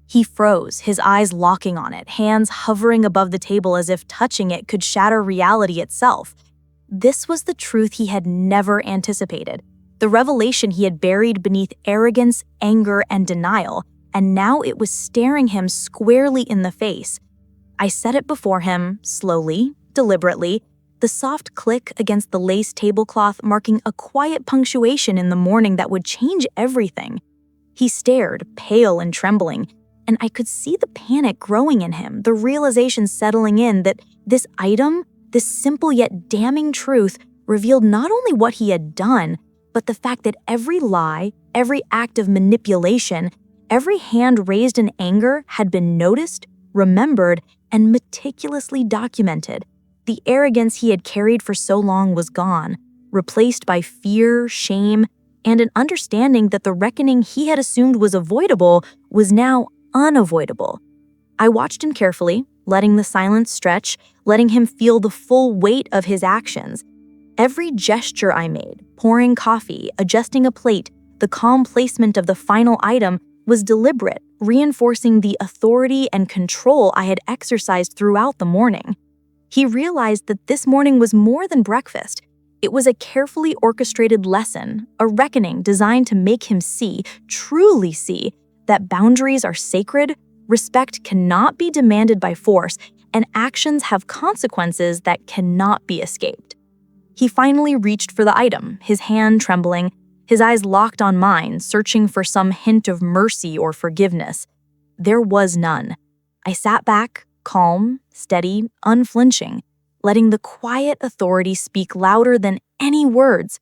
He froze, his eyes locking on it, hands hovering above the table as if touching it could shatter reality itself. This was the truth he had never anticipated, the revelation he had buried beneath arrogance, anger, and denial, and now it was staring him squarely in the face. I set it before him, slowly, deliberately, the soft click against the lace tablecloth marking a quiet punctuation in the morning that would change everything. He stared, pale and trembling, and I could see the panic growing in him, the realization settling in that this item, This simple yet damning truth revealed not only what he had done, but the fact that every lie, every act of manipulation, every hand raised in anger had been noticed, remembered, and meticulously documented. The arrogance he had carried for so long was gone, replaced by fear, shame, and an understanding that the reckoning he had assumed was avoidable was now unavoidable. I watched him carefully, letting the silence stretch, letting him feel the full weight of his actions. Every gesture I made, pouring coffee, adjusting a plate, the calm placement of the final item was deliberate, reinforcing the authority and control I had exercised throughout the morning. He realized that this morning was more than breakfast. It was a carefully orchestrated lesson, a reckoning designed to make him see, truly see, that boundaries are sacred, respect cannot be demanded by force, and actions have consequences that cannot be escaped. He finally reached for the item, his hand trembling, his eyes locked on mine, searching for some hint of mercy or forgiveness. There was none. I sat back, calm, steady, unflinching, letting the quiet authority speak louder than any words.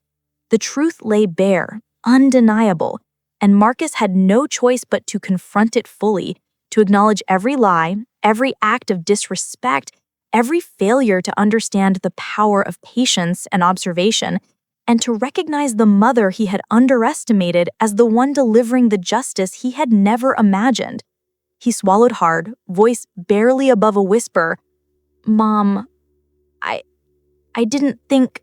The truth lay bare, undeniable, and Marcus had no choice but to confront it fully, to acknowledge every lie, every act of disrespect, every failure to understand the power of patience and observation, and to recognize the mother he had underestimated as the one delivering the justice he had never imagined. He swallowed hard, voice barely above a whisper, "Mom, I didn't think,"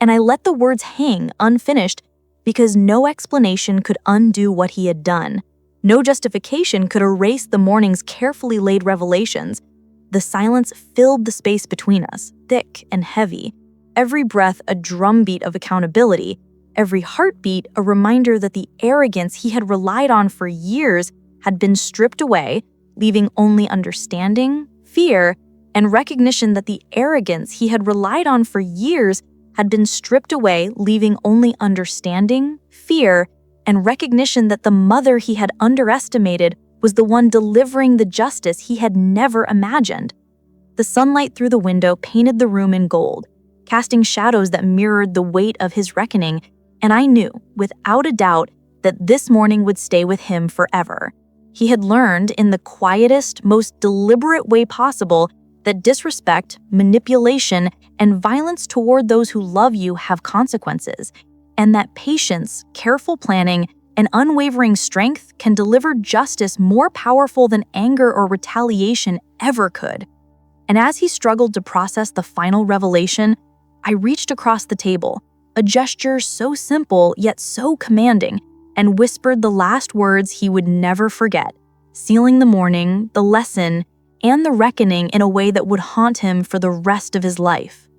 and I let the words hang unfinished because no explanation could undo what he had done. No justification could erase the morning's carefully laid revelations. The silence filled the space between us, thick and heavy. Every breath a drumbeat of accountability, every heartbeat a reminder that the arrogance he had relied on for years had been stripped away, leaving only understanding, fear, and recognition that the arrogance he had relied on for years had been stripped away, leaving only understanding, fear, and recognition that the mother he had underestimated was the one delivering the justice he had never imagined. The sunlight through the window painted the room in gold, casting shadows that mirrored the weight of his reckoning, and I knew, without a doubt, that this morning would stay with him forever. He had learned, in the quietest, most deliberate way possible, that disrespect, manipulation, and violence toward those who love you have consequences, and that patience, careful planning, and unwavering strength can deliver justice more powerful than anger or retaliation ever could. And as he struggled to process the final revelation, I reached across the table, a gesture so simple yet so commanding, and whispered the last words he would never forget, sealing the morning, the lesson, and the reckoning in a way that would haunt him for the rest of his life.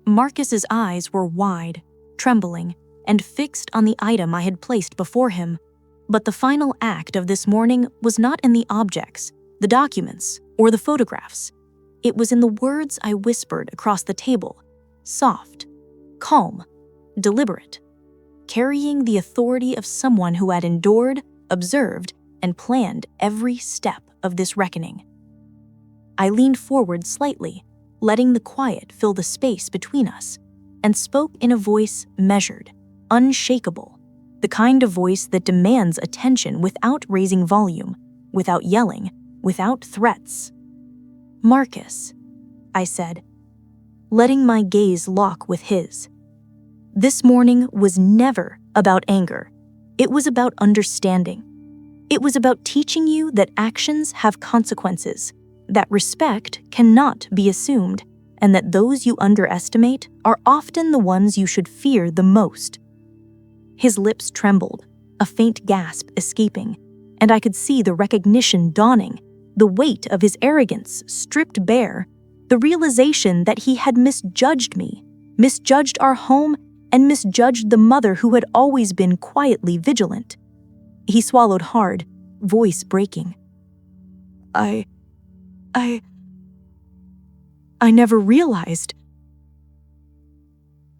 Marcus's eyes were wide, trembling, and fixed on the item I had placed before him. But the final act of this morning was not in the objects, the documents, or the photographs. It was in the words I whispered across the table, soft, calm, deliberate, carrying the authority of someone who had endured, observed, and planned every step of this reckoning. I leaned forward slightly, letting the quiet fill the space between us, and spoke in a voice measured, unshakable, the kind of voice that demands attention without raising volume, without yelling, without threats. "Marcus," I said, letting my gaze lock with his. This morning was never about anger. It was about understanding. It was about teaching you that actions have consequences, that respect cannot be assumed, and that those you underestimate are often the ones you should fear the most. His lips trembled, a faint gasp escaping, and I could see the recognition dawning, the weight of his arrogance stripped bare, the realization that he had misjudged me, misjudged our home, and misjudged the mother who had always been quietly vigilant. He swallowed hard, voice breaking. I never realized."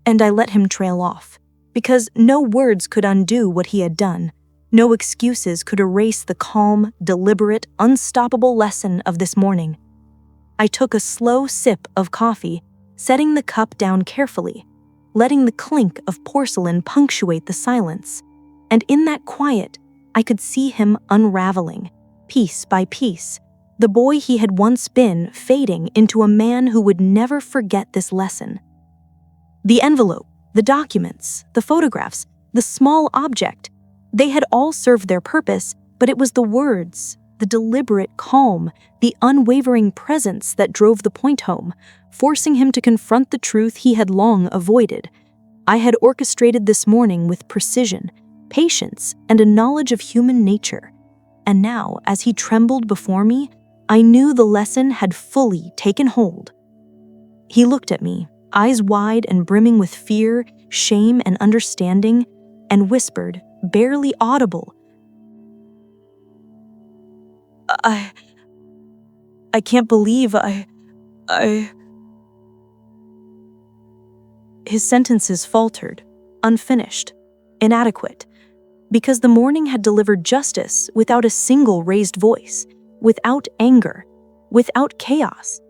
And I let him trail off, because no words could undo what he had done. No excuses could erase the calm, deliberate, unstoppable lesson of this morning. I took a slow sip of coffee, setting the cup down carefully, letting the clink of porcelain punctuate the silence. And in that quiet, I could see him unraveling, piece by piece, the boy he had once been fading into a man who would never forget this lesson. The envelope, the documents, the photographs, the small object, they had all served their purpose, but it was the words, the deliberate calm, the unwavering presence that drove the point home, forcing him to confront the truth he had long avoided. I had orchestrated this morning with precision, patience, and a knowledge of human nature. And now, as he trembled before me, I knew the lesson had fully taken hold. He looked at me, eyes wide and brimming with fear, shame, and understanding, and whispered, barely audible, I can't believe I... His sentences faltered, unfinished, inadequate, because the morning had delivered justice without a single raised voice, without anger, without chaos.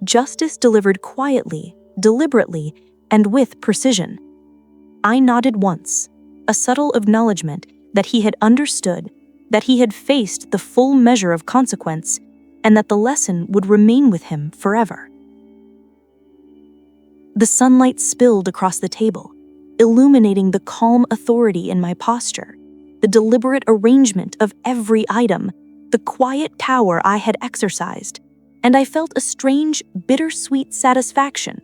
Justice delivered quietly, deliberately, and with precision. I nodded once, a subtle acknowledgement that he had understood, that he had faced the full measure of consequence, and that the lesson would remain with him forever. The sunlight spilled across the table, illuminating the calm authority in my posture, the deliberate arrangement of every item, the quiet power I had exercised, and I felt a strange, bittersweet satisfaction.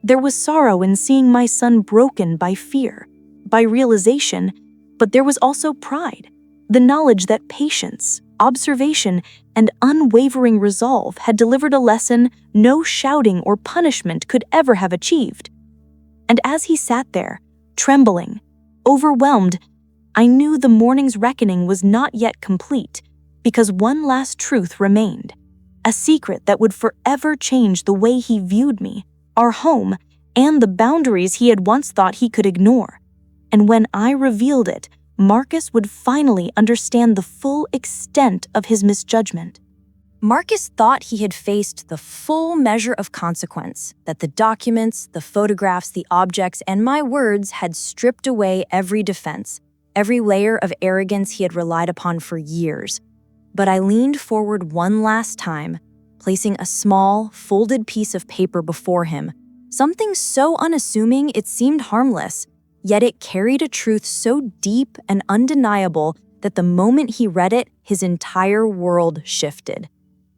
There was sorrow in seeing my son broken by fear, by realization, but there was also pride, the knowledge that patience, observation, and unwavering resolve had delivered a lesson no shouting or punishment could ever have achieved. And as he sat there, trembling, overwhelmed, I knew the morning's reckoning was not yet complete, because one last truth remained, a secret that would forever change the way he viewed me, our home, and the boundaries he had once thought he could ignore. And when I revealed it, Marcus would finally understand the full extent of his misjudgment. Marcus thought he had faced the full measure of consequence, that the documents, the photographs, the objects, and my words had stripped away every defense, every layer of arrogance he had relied upon for years. But I leaned forward one last time, placing a small, folded piece of paper before him, something so unassuming it seemed harmless, yet it carried a truth so deep and undeniable that the moment he read it, his entire world shifted.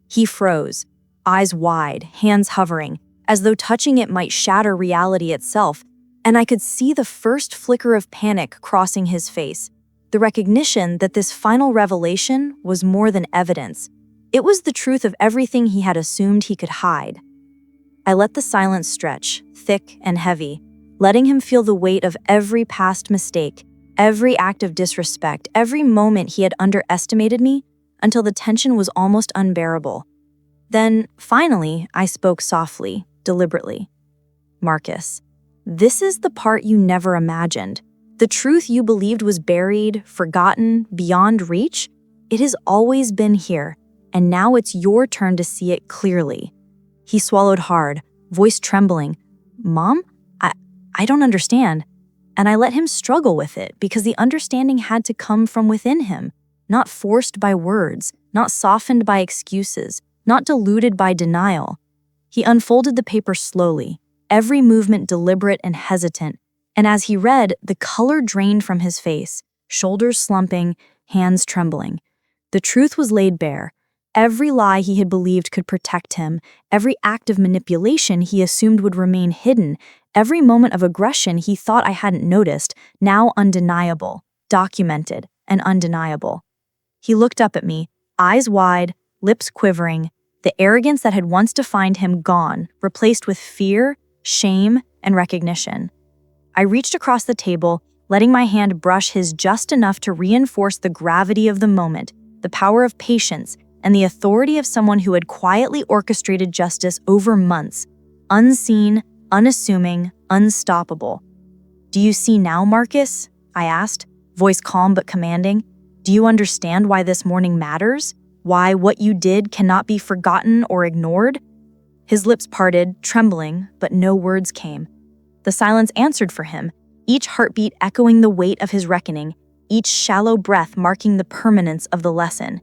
He froze, eyes wide, hands hovering, as though touching it might shatter reality itself, and I could see the first flicker of panic crossing his face, the recognition that this final revelation was more than evidence. It was the truth of everything he had assumed he could hide. I let the silence stretch, thick and heavy, letting him feel the weight of every past mistake, every act of disrespect, every moment he had underestimated me, until the tension was almost unbearable. Then, finally, I spoke softly, deliberately. Marcus, this is the part you never imagined. The truth you believed was buried, forgotten, beyond reach, it has always been here, and now it's your turn to see it clearly. He swallowed hard, voice trembling. Mom? I don't understand. And I let him struggle with it because the understanding had to come from within him, not forced by words, not softened by excuses, not diluted by denial. He unfolded the paper slowly, every movement deliberate and hesitant, and as he read, the color drained from his face, shoulders slumping, hands trembling. The truth was laid bare. Every lie he had believed could protect him, every act of manipulation he assumed would remain hidden, every moment of aggression he thought I hadn't noticed, now undeniable, documented, and undeniable. He looked up at me, eyes wide, lips quivering, the arrogance that had once defined him gone, replaced with fear, shame, and recognition. I reached across the table, letting my hand brush his just enough to reinforce the gravity of the moment, the power of patience, and the authority of someone who had quietly orchestrated justice over months, unseen, unassuming, unstoppable. Do you see now, Marcus? I asked, voice calm but commanding. Do you understand why this morning matters? Why what you did cannot be forgotten or ignored? His lips parted, trembling, but no words came. The silence answered for him, each heartbeat echoing the weight of his reckoning, each shallow breath marking the permanence of the lesson.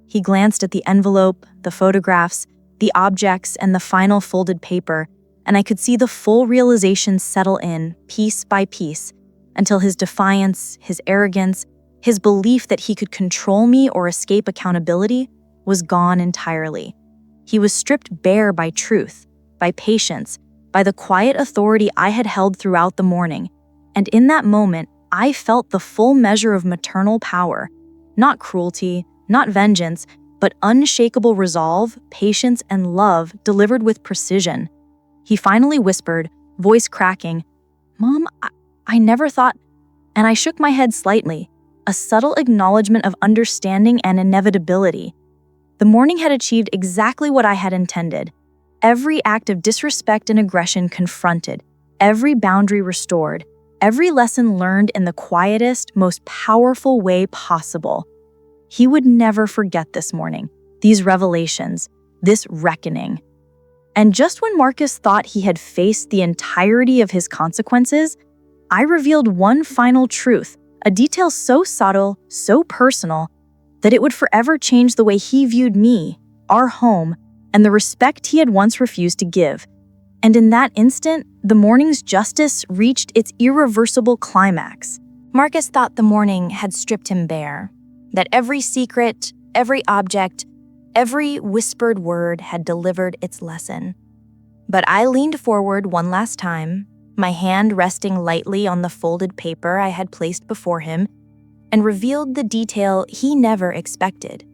He glanced at the envelope, the photographs, the objects, and the final folded paper, and I could see the full realization settle in, piece by piece, until his defiance, his arrogance, his belief that he could control me or escape accountability was gone entirely. He was stripped bare by truth, by patience, by the quiet authority I had held throughout the morning, and in that moment, I felt the full measure of maternal power, not cruelty, not vengeance, but unshakable resolve, patience, and love delivered with precision. He finally whispered, voice cracking, "Mom, I never thought," and I shook my head slightly, a subtle acknowledgement of understanding and inevitability. The morning had achieved exactly what I had intended. Every act of disrespect and aggression confronted, every boundary restored, every lesson learned in the quietest, most powerful way possible. He would never forget this morning, these revelations, this reckoning. And just when Marcus thought he had faced the entirety of his consequences, I revealed one final truth, a detail so subtle, so personal, that it would forever change the way he viewed me, our home, and the respect he had once refused to give. And in that instant, the morning's justice reached its irreversible climax. Marcus thought the morning had stripped him bare, that every secret, every object, every whispered word had delivered its lesson. But I leaned forward one last time, my hand resting lightly on the folded paper I had placed before him, and revealed the detail he never expected.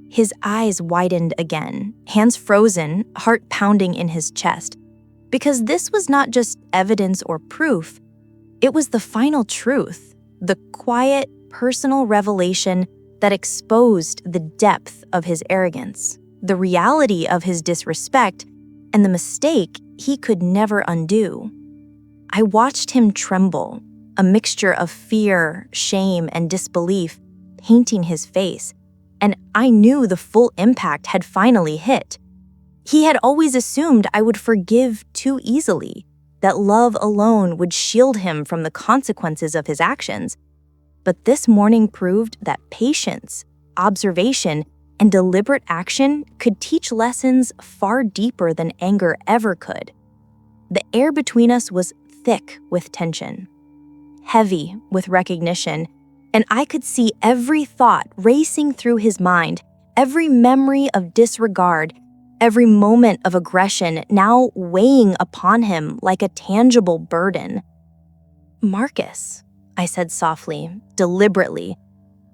His eyes widened again, hands frozen, heart pounding in his chest, because this was not just evidence or proof, it was the final truth, the quiet, personal revelation that exposed the depth of his arrogance, the reality of his disrespect, and the mistake he could never undo. I watched him tremble, a mixture of fear, shame, and disbelief painting his face, and I knew the full impact had finally hit. He had always assumed I would forgive too easily, that love alone would shield him from the consequences of his actions. But this morning proved that patience, observation, and deliberate action could teach lessons far deeper than anger ever could. The air between us was thick with tension, heavy with recognition, and I could see every thought racing through his mind, every memory of disregard, every moment of aggression now weighing upon him like a tangible burden. "Marcus," I said softly, deliberately,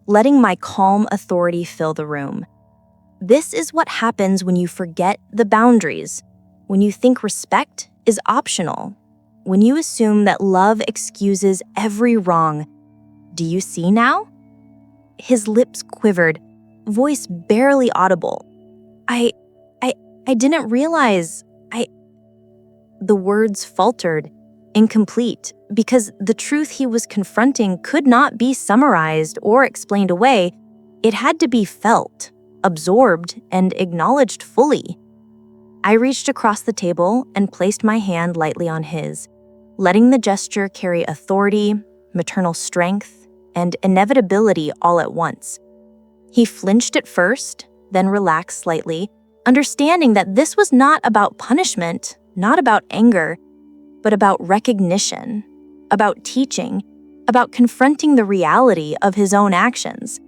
letting my calm authority fill the room. "This is what happens when you forget the boundaries, when you think respect is optional, when you assume that love excuses every wrong. Do you see now?" His lips quivered, voice barely audible. I didn't realize, The words faltered, incomplete, because the truth he was confronting could not be summarized or explained away. It had to be felt, absorbed, and acknowledged fully. I reached across the table and placed my hand lightly on his, letting the gesture carry authority, maternal strength, and inevitability all at once. He flinched at first, then relaxed slightly, understanding that this was not about punishment, not about anger, but about recognition, about teaching, about confronting the reality of his own actions.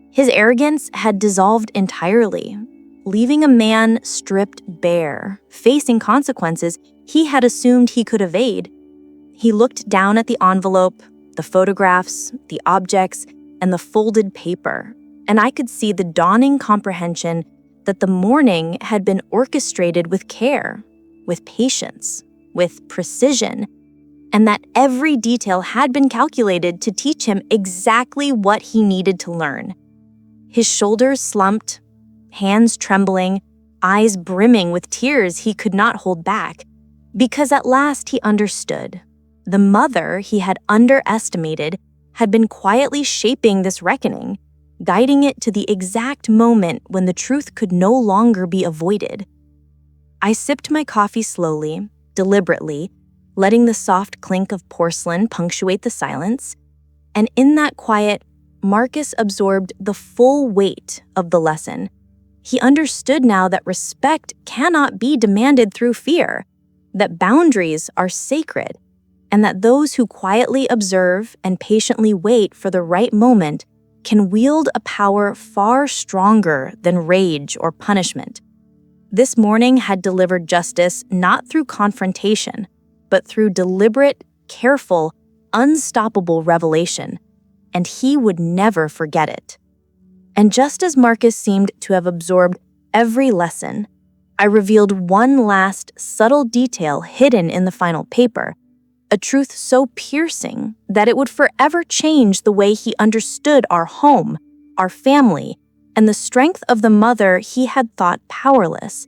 His arrogance had dissolved entirely, leaving a man stripped bare, facing consequences he had assumed he could evade. He looked down at the envelope, the photographs, the objects, and the folded paper, and I could see the dawning comprehension that the morning had been orchestrated with care, with patience, with precision, and that every detail had been calculated to teach him exactly what he needed to learn. His shoulders slumped, hands trembling, eyes brimming with tears he could not hold back, because at last he understood. The mother he had underestimated had been quietly shaping this reckoning, guiding it to the exact moment when the truth could no longer be avoided. I sipped my coffee slowly, deliberately, letting the soft clink of porcelain punctuate the silence. And in that quiet, Marcus absorbed the full weight of the lesson. He understood now that respect cannot be demanded through fear, that boundaries are sacred, and that those who quietly observe and patiently wait for the right moment can wield a power far stronger than rage or punishment. This morning had delivered justice not through confrontation, but through deliberate, careful, unstoppable revelation, and he would never forget it. And just as Marcus seemed to have absorbed every lesson, I revealed one last subtle detail hidden in the final paper, a truth so piercing that it would forever change the way he understood our home, our family, and the strength of the mother he had thought powerless.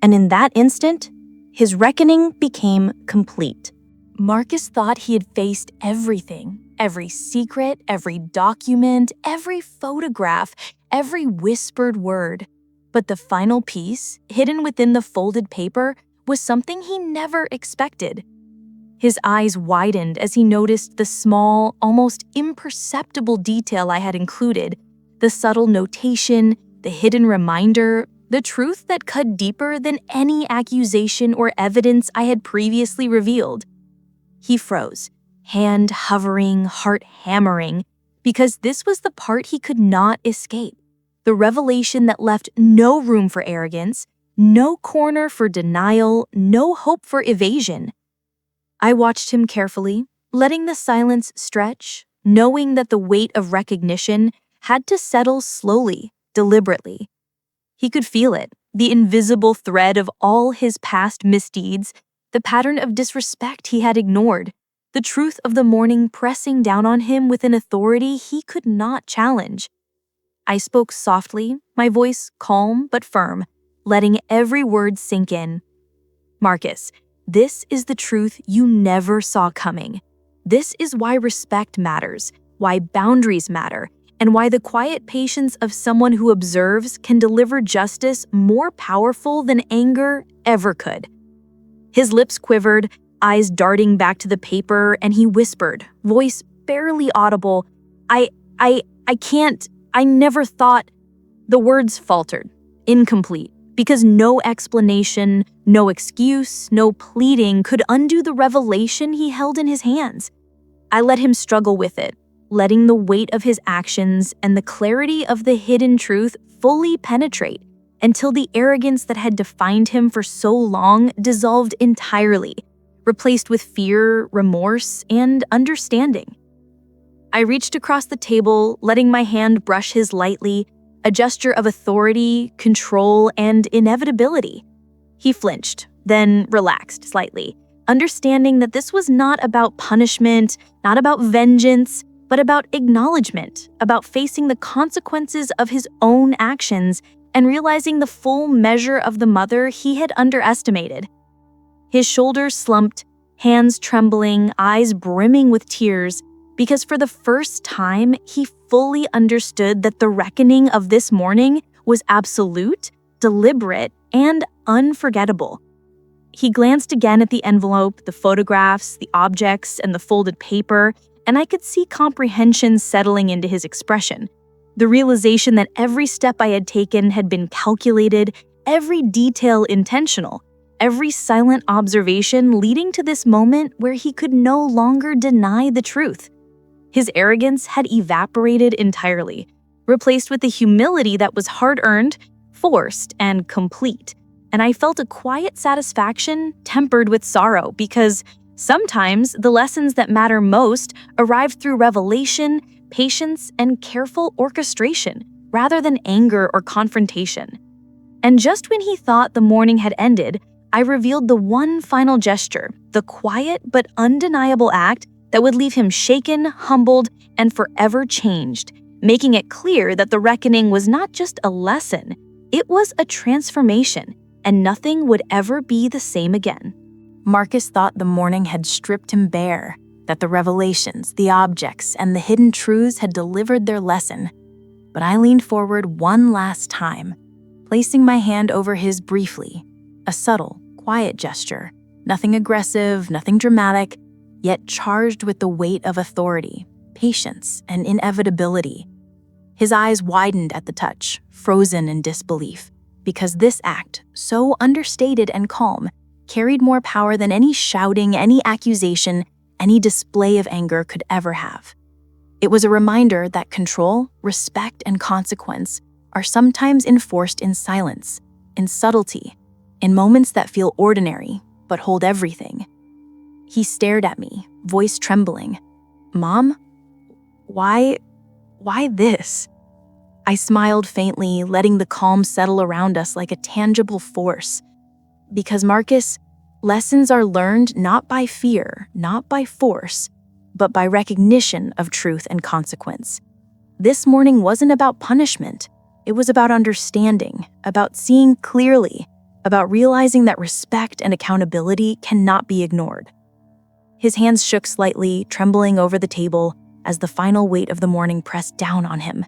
And in that instant, his reckoning became complete. Marcus thought he had faced everything, every secret, every document, every photograph, every whispered word. But the final piece, hidden within the folded paper, was something he never expected. His eyes widened as he noticed the small, almost imperceptible detail I had included, the subtle notation, the hidden reminder, the truth that cut deeper than any accusation or evidence I had previously revealed. He froze, hand hovering, heart hammering, because this was the part he could not escape. The revelation that left no room for arrogance, no corner for denial, no hope for evasion. I watched him carefully, letting the silence stretch, knowing that the weight of recognition had to settle slowly, deliberately. He could feel it, the invisible thread of all his past misdeeds, the pattern of disrespect he had ignored, the truth of the morning pressing down on him with an authority he could not challenge. I spoke softly, my voice calm but firm, letting every word sink in. Marcus, this is the truth you never saw coming. This is why respect matters, why boundaries matter, and why the quiet patience of someone who observes can deliver justice more powerful than anger ever could. His lips quivered, eyes darting back to the paper, and he whispered, voice barely audible, I never thought. The words faltered, incomplete, because no explanation, no excuse, no pleading could undo the revelation he held in his hands. I let him struggle with it, letting the weight of his actions and the clarity of the hidden truth fully penetrate, until the arrogance that had defined him for so long dissolved entirely, replaced with fear, remorse, and understanding. I reached across the table, letting my hand brush his lightly, a gesture of authority, control, and inevitability. He flinched, then relaxed slightly, understanding that this was not about punishment, not about vengeance, but about acknowledgement, about facing the consequences of his own actions and realizing the full measure of the mother he had underestimated. His shoulders slumped, hands trembling, eyes brimming with tears, because for the first time, he fully understood that the reckoning of this morning was absolute, deliberate, and unforgettable. He glanced again at the envelope, the photographs, the objects, and the folded paper, and I could see comprehension settling into his expression. The realization that every step I had taken had been calculated, every detail intentional, every silent observation leading to this moment where he could no longer deny the truth. His arrogance had evaporated entirely, replaced with the humility that was hard-earned, forced, and complete. And I felt a quiet satisfaction tempered with sorrow because sometimes the lessons that matter most arrive through revelation, patience, and careful orchestration, rather than anger or confrontation. And just when he thought the morning had ended, I revealed the one final gesture, the quiet but undeniable act that would leave him shaken, humbled, and forever changed, making it clear that the reckoning was not just a lesson, it was a transformation, and nothing would ever be the same again. Marcus thought the morning had stripped him bare, that the revelations, the objects, and the hidden truths had delivered their lesson. But I leaned forward one last time, placing my hand over his briefly, A subtle, quiet gesture, nothing aggressive, nothing dramatic, yet charged with the weight of authority, patience, and inevitability. His eyes widened at the touch, frozen in disbelief, because this act, so understated and calm, carried more power than any shouting, any accusation, any display of anger could ever have. It was a reminder that control, respect, and consequence are sometimes enforced in silence, in subtlety, in moments that feel ordinary but hold everything. He stared at me, voice trembling. "Mom, why this?" I smiled faintly, letting the calm settle around us like a tangible force. Because Marcus, lessons are learned not by fear, not by force, but by recognition of truth and consequence. This morning wasn't about punishment. It was about understanding, about seeing clearly, about realizing that respect and accountability cannot be ignored. His hands shook slightly, trembling over the table as the final weight of the morning pressed down on him,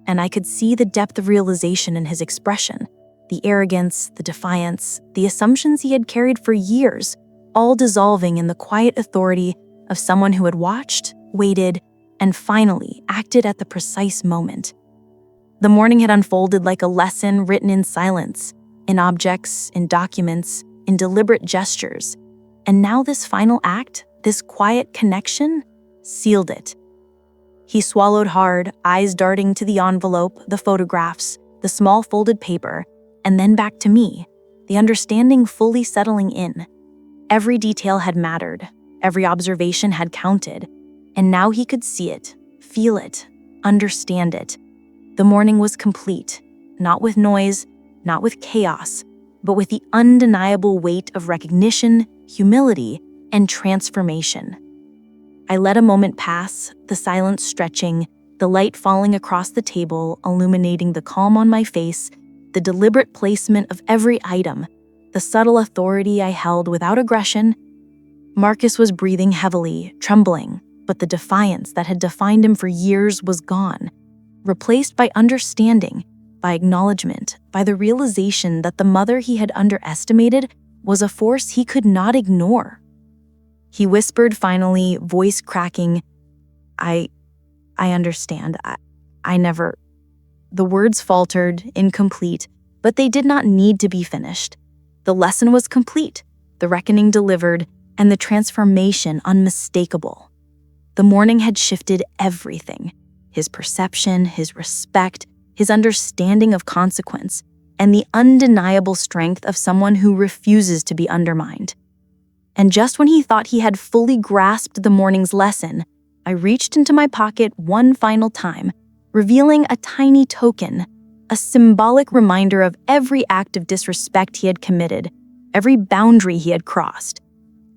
and I could see the depth of realization in his expression, the arrogance, the defiance, the assumptions he had carried for years, all dissolving in the quiet authority of someone who had watched, waited, and finally acted at the precise moment. The morning had unfolded like a lesson written in silence, in objects, in documents, in deliberate gestures, and now this final act, this quiet connection, sealed it. He swallowed hard, eyes darting to the envelope, the photographs, the small folded paper, and then back to me, the understanding fully settling in. Every detail had mattered, every observation had counted, and now he could see it, feel it, understand it. The morning was complete, not with noise, not with chaos, but with the undeniable weight of recognition, humility, and transformation. I let a moment pass, the silence stretching, the light falling across the table, illuminating the calm on my face, the deliberate placement of every item, the subtle authority I held without aggression. Marcus was breathing heavily, trembling, but the defiance that had defined him for years was gone, replaced by understanding, by acknowledgement, by the realization that the mother he had underestimated was a force he could not ignore. He whispered finally, voice cracking, I understand. I never... The words faltered, incomplete, but they did not need to be finished. The lesson was complete, the reckoning delivered, and the transformation unmistakable. The morning had shifted everything: his perception, his respect, his understanding of consequence, and the undeniable strength of someone who refuses to be undermined. And just when he thought he had fully grasped the morning's lesson, I reached into my pocket one final time, revealing a tiny token, a symbolic reminder of every act of disrespect he had committed, every boundary he had crossed.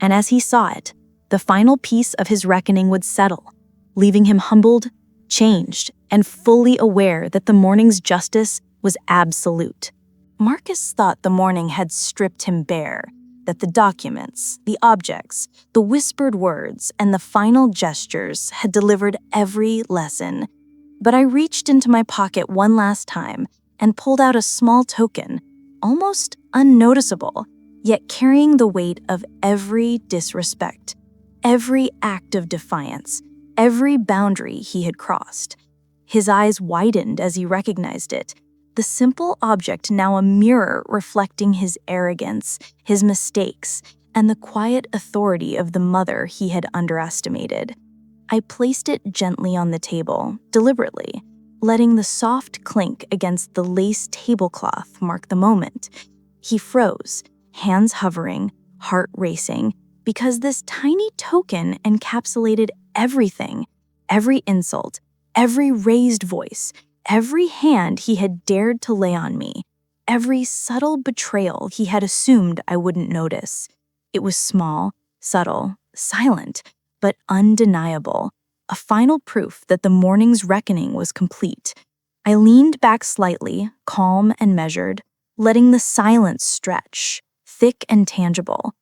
And as he saw it, the final piece of his reckoning would settle, leaving him humbled, changed, and fully aware that the morning's justice was absolute. Marcus thought the morning had stripped him bare, that the documents, the objects, the whispered words, and the final gestures had delivered every lesson. But I reached into my pocket one last time and pulled out a small token, almost unnoticeable, yet carrying the weight of every disrespect, every act of defiance, every boundary he had crossed. His eyes widened as he recognized it, the simple object now a mirror reflecting his arrogance, his mistakes, and the quiet authority of the mother he had underestimated. I placed it gently on the table, deliberately, letting the soft clink against the lace tablecloth mark the moment. He froze, hands hovering, heart racing, because this tiny token encapsulated everything, every insult, every raised voice, every hand he had dared to lay on me, every subtle betrayal he had assumed I wouldn't notice. It was small, subtle, silent, but undeniable, a final proof that the morning's reckoning was complete. I leaned back slightly, calm and measured, letting the silence stretch, thick and tangible.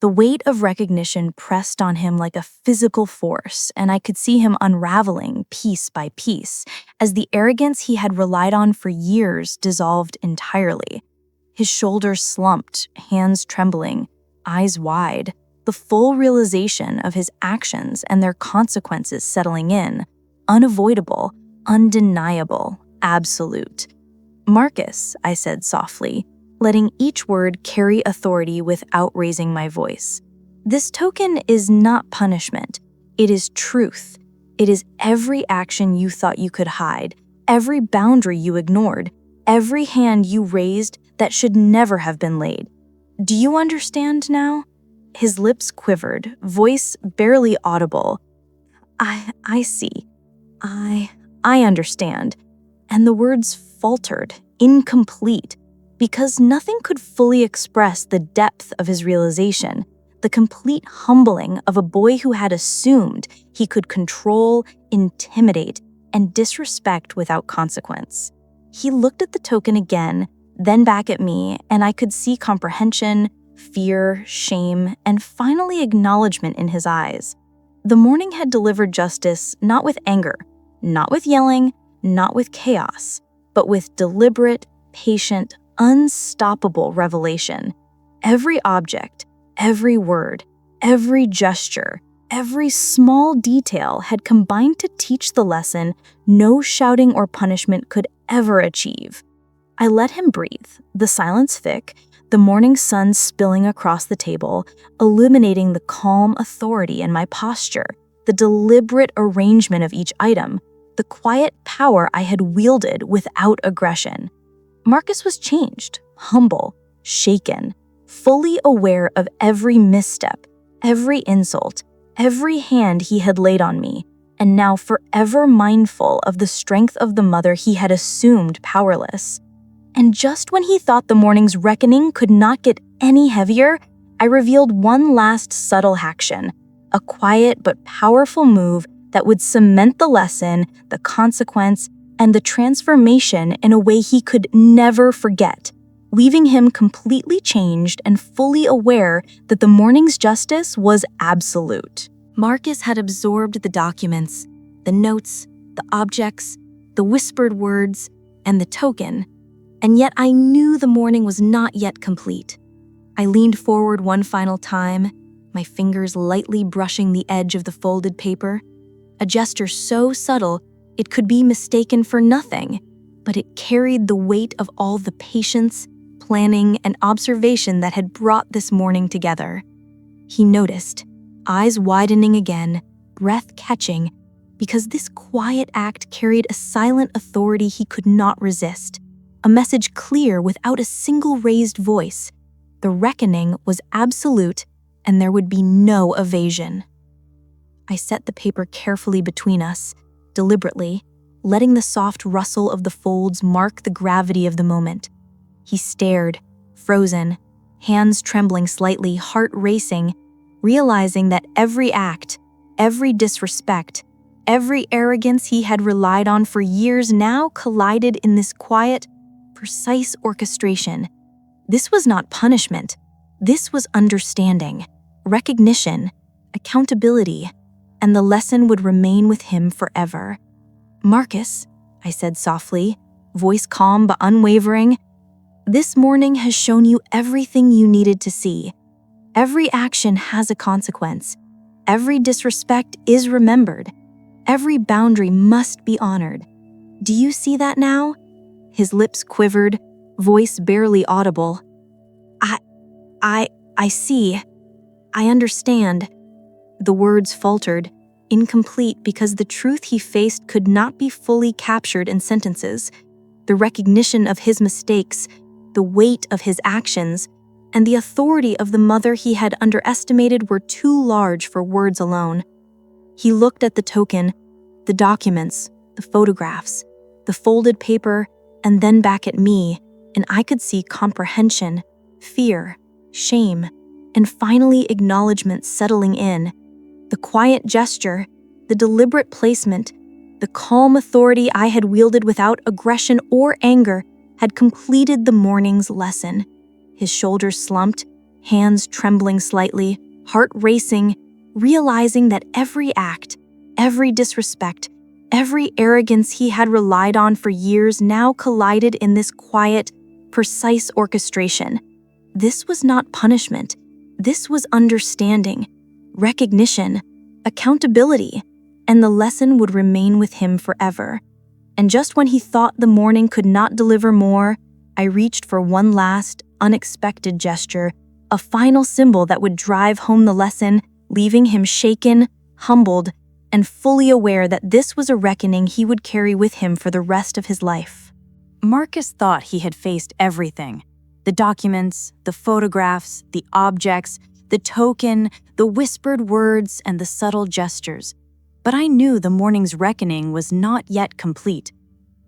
The weight of recognition pressed on him like a physical force, and I could see him unraveling piece by piece as the arrogance he had relied on for years dissolved entirely. His shoulders slumped, hands trembling, eyes wide, the full realization of his actions and their consequences settling in, unavoidable, undeniable, absolute. "Marcus," I said softly, letting each word carry authority without raising my voice. "This token is not punishment. It is truth. It is every action you thought you could hide, every boundary you ignored, every hand you raised that should never have been laid. Do you understand now?" His lips quivered, voice barely audible. I see. I understand." And the words faltered, incomplete, because nothing could fully express the depth of his realization, the complete humbling of a boy who had assumed he could control, intimidate, and disrespect without consequence. He looked at the token again, then back at me, and I could see comprehension, fear, shame, and finally acknowledgement in his eyes. The morning had delivered justice not with anger, not with yelling, not with chaos, but with deliberate, patient, unstoppable revelation. Every object, every word, every gesture, every small detail had combined to teach the lesson no shouting or punishment could ever achieve. I let him breathe, the silence thick, the morning sun spilling across the table, illuminating the calm authority in my posture, the deliberate arrangement of each item, the quiet power I had wielded without aggression. Marcus was changed, humble, shaken, fully aware of every misstep, every insult, every hand he had laid on me, and now forever mindful of the strength of the mother he had assumed powerless. And just when he thought the morning's reckoning could not get any heavier, I revealed one last subtle action, a quiet but powerful move that would cement the lesson, the consequence, and the transformation in a way he could never forget, leaving him completely changed and fully aware that the morning's justice was absolute. Marcus had absorbed the documents, the notes, the objects, the whispered words, and the token, and yet I knew the morning was not yet complete. I leaned forward one final time, my fingers lightly brushing the edge of the folded paper, a gesture so subtle it could be mistaken for nothing, but it carried the weight of all the patience, planning, and observation that had brought this morning together. He noticed, eyes widening again, breath catching, because this quiet act carried a silent authority he could not resist, a message clear without a single raised voice. The reckoning was absolute, and there would be no evasion. I set the paper carefully between us, deliberately, letting the soft rustle of the folds mark the gravity of the moment. He stared, frozen, hands trembling slightly, heart racing, realizing that every act, every disrespect, every arrogance he had relied on for years now collided in this quiet, precise orchestration. This was not punishment. This was understanding, recognition, accountability, and the lesson would remain with him forever. "Marcus," I said softly, voice calm but unwavering, "this morning has shown you everything you needed to see. Every action has a consequence. Every disrespect is remembered. Every boundary must be honored. Do you see that now?" His lips quivered, voice barely audible. I see. I understand." The words faltered, incomplete because the truth he faced could not be fully captured in sentences. The recognition of his mistakes, the weight of his actions, and the authority of the mother he had underestimated were too large for words alone. He looked at the token, the documents, the photographs, the folded paper, and then back at me, and I could see comprehension, fear, shame, and finally acknowledgement settling in. The quiet gesture, the deliberate placement, the calm authority I had wielded without aggression or anger had completed the morning's lesson. His shoulders slumped, hands trembling slightly, heart racing, realizing that every act, every disrespect, every arrogance he had relied on for years now collided in this quiet, precise orchestration. This was not punishment. This was understanding, recognition, accountability, and the lesson would remain with him forever. And just when he thought the morning could not deliver more, I reached for one last, unexpected gesture, a final symbol that would drive home the lesson, leaving him shaken, humbled, and fully aware that this was a reckoning he would carry with him for the rest of his life. Marcus thought he had faced everything. The documents, the photographs, the objects, the token, the whispered words, and the subtle gestures. But I knew the morning's reckoning was not yet complete.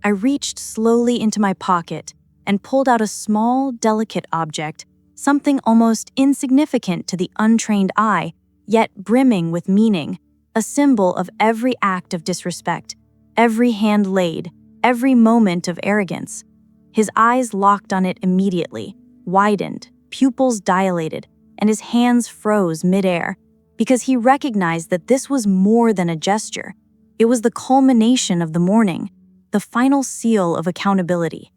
I reached slowly into my pocket and pulled out a small, delicate object, something almost insignificant to the untrained eye, yet brimming with meaning, a symbol of every act of disrespect, every hand laid, every moment of arrogance. His eyes locked on it immediately, widened, pupils dilated, and his hands froze midair, because he recognized that this was more than a gesture. It was the culmination of the morning, the final seal of accountability.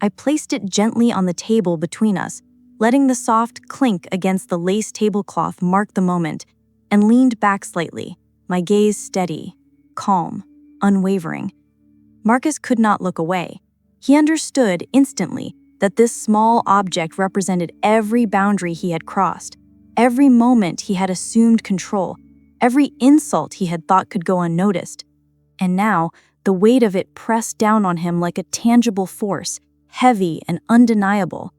I placed it gently on the table between us, letting the soft clink against the lace tablecloth mark the moment, and leaned back slightly, my gaze steady, calm, unwavering. Marcus could not look away. He understood instantly that this small object represented every boundary he had crossed, every moment he had assumed control, every insult he had thought could go unnoticed. And now, the weight of it pressed down on him like a tangible force, heavy and undeniable.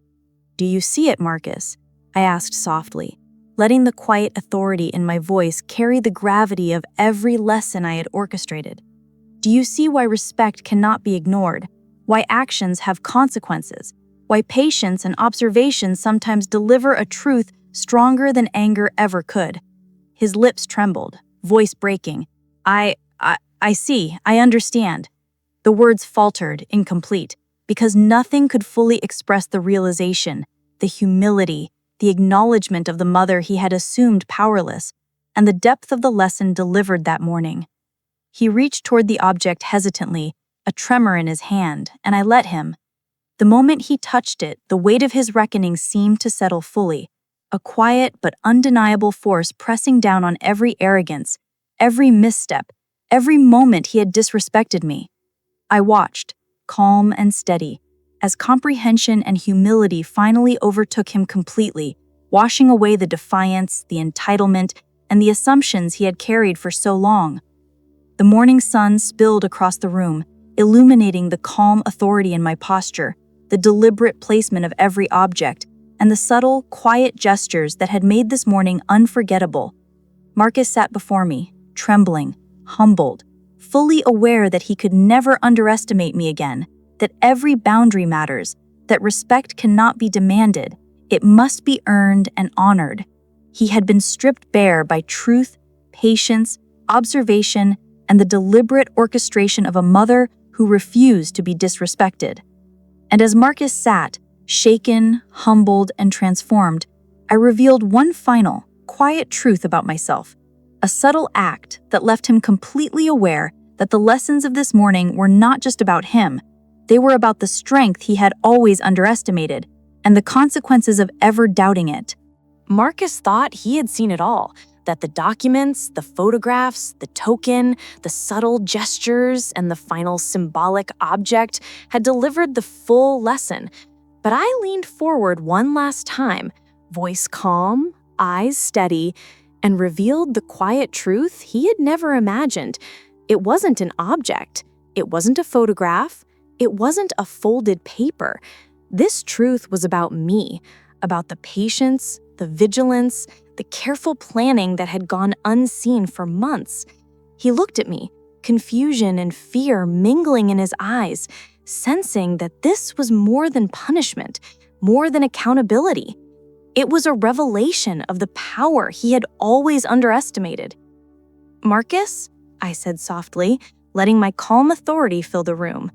"Do you see it, Marcus?" I asked softly, letting the quiet authority in my voice carry the gravity of every lesson I had orchestrated. "Do you see why respect cannot be ignored? Why actions have consequences? Why patience and observation sometimes deliver a truth stronger than anger ever could?" His lips trembled, voice breaking. I see, I understand." The words faltered, incomplete, because nothing could fully express the realization, the humility, the acknowledgement of the mother he had assumed powerless, and the depth of the lesson delivered that morning. He reached toward the object hesitantly, a tremor in his hand, and I let him. The moment he touched it, the weight of his reckoning seemed to settle fully, a quiet but undeniable force pressing down on every arrogance, every misstep, every moment he had disrespected me. I watched, calm and steady, as comprehension and humility finally overtook him completely, washing away the defiance, the entitlement, and the assumptions he had carried for so long. The morning sun spilled across the room, illuminating the calm authority in my posture, the deliberate placement of every object, and the subtle, quiet gestures that had made this morning unforgettable. Marcus sat before me, trembling, humbled, fully aware that he could never underestimate me again, that every boundary matters, that respect cannot be demanded, it must be earned and honored. He had been stripped bare by truth, patience, observation, and the deliberate orchestration of a mother who refused to be disrespected. And as Marcus sat, shaken, humbled, and transformed, I revealed one final, quiet truth about myself, a subtle act that left him completely aware that the lessons of this morning were not just about him. They were about the strength he had always underestimated and the consequences of ever doubting it. Marcus thought he had seen it all, that the documents, the photographs, the token, the subtle gestures, and the final symbolic object had delivered the full lesson. But I leaned forward one last time, voice calm, eyes steady, and revealed the quiet truth he had never imagined. It wasn't an object. It wasn't a photograph. It wasn't a folded paper. This truth was about me, about the patience, the vigilance, the careful planning that had gone unseen for months. He looked at me, confusion and fear mingling in his eyes, sensing that this was more than punishment, more than accountability. It was a revelation of the power he had always underestimated. "Marcus," I said softly, letting my calm authority fill the room.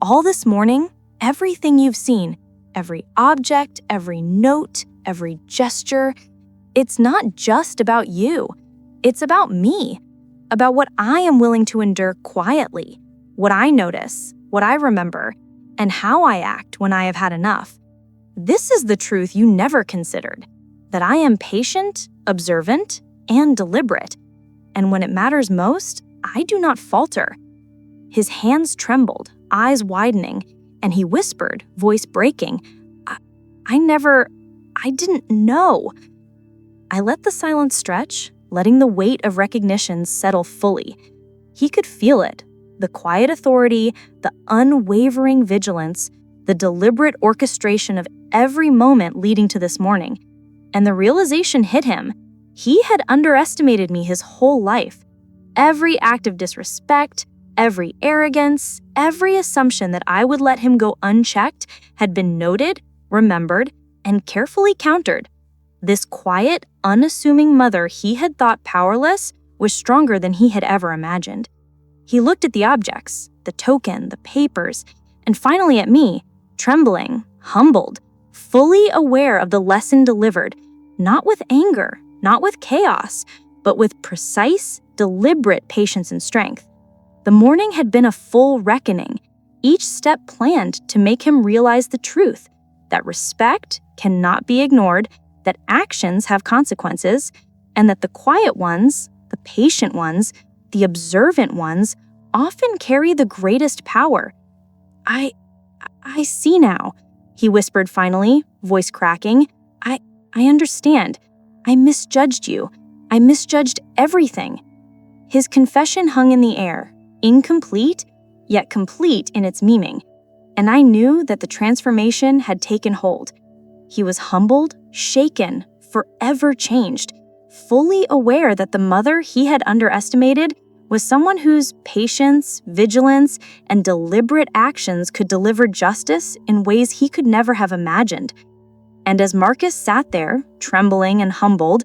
"All this morning, everything you've seen, every object, every note, every gesture, it's not just about you. It's about me, about what I am willing to endure quietly, what I notice, what I remember, and how I act when I have had enough. This is the truth you never considered, that I am patient, observant, and deliberate. And when it matters most, I do not falter. His hands trembled, eyes widening, and he whispered, voice breaking, I didn't know. I let the silence stretch, letting the weight of recognition settle fully. He could feel it, the quiet authority, the unwavering vigilance, the deliberate orchestration of every moment leading to this morning. And the realization hit him. He had underestimated me his whole life. Every act of disrespect, every arrogance, every assumption that I would let him go unchecked had been noted, remembered, and carefully countered. This quiet, unassuming mother he had thought powerless was stronger than he had ever imagined. He looked at the objects, the token, the papers, and finally at me, trembling, humbled, fully aware of the lesson delivered, not with anger, not with chaos, but with precise, deliberate patience and strength. The morning had been a full reckoning, each step planned to make him realize the truth, that respect cannot be ignored, that actions have consequences, and that the quiet ones, the patient ones, the observant ones often carry the greatest power. I see now, he whispered finally, voice cracking. I understand. I misjudged you. I misjudged everything. His confession hung in the air, incomplete, yet complete in its meaning. And I knew that the transformation had taken hold. He was humbled, shaken, forever changed, fully aware that the mother he had underestimated was someone whose patience, vigilance, and deliberate actions could deliver justice in ways he could never have imagined. And as Marcus sat there, trembling and humbled,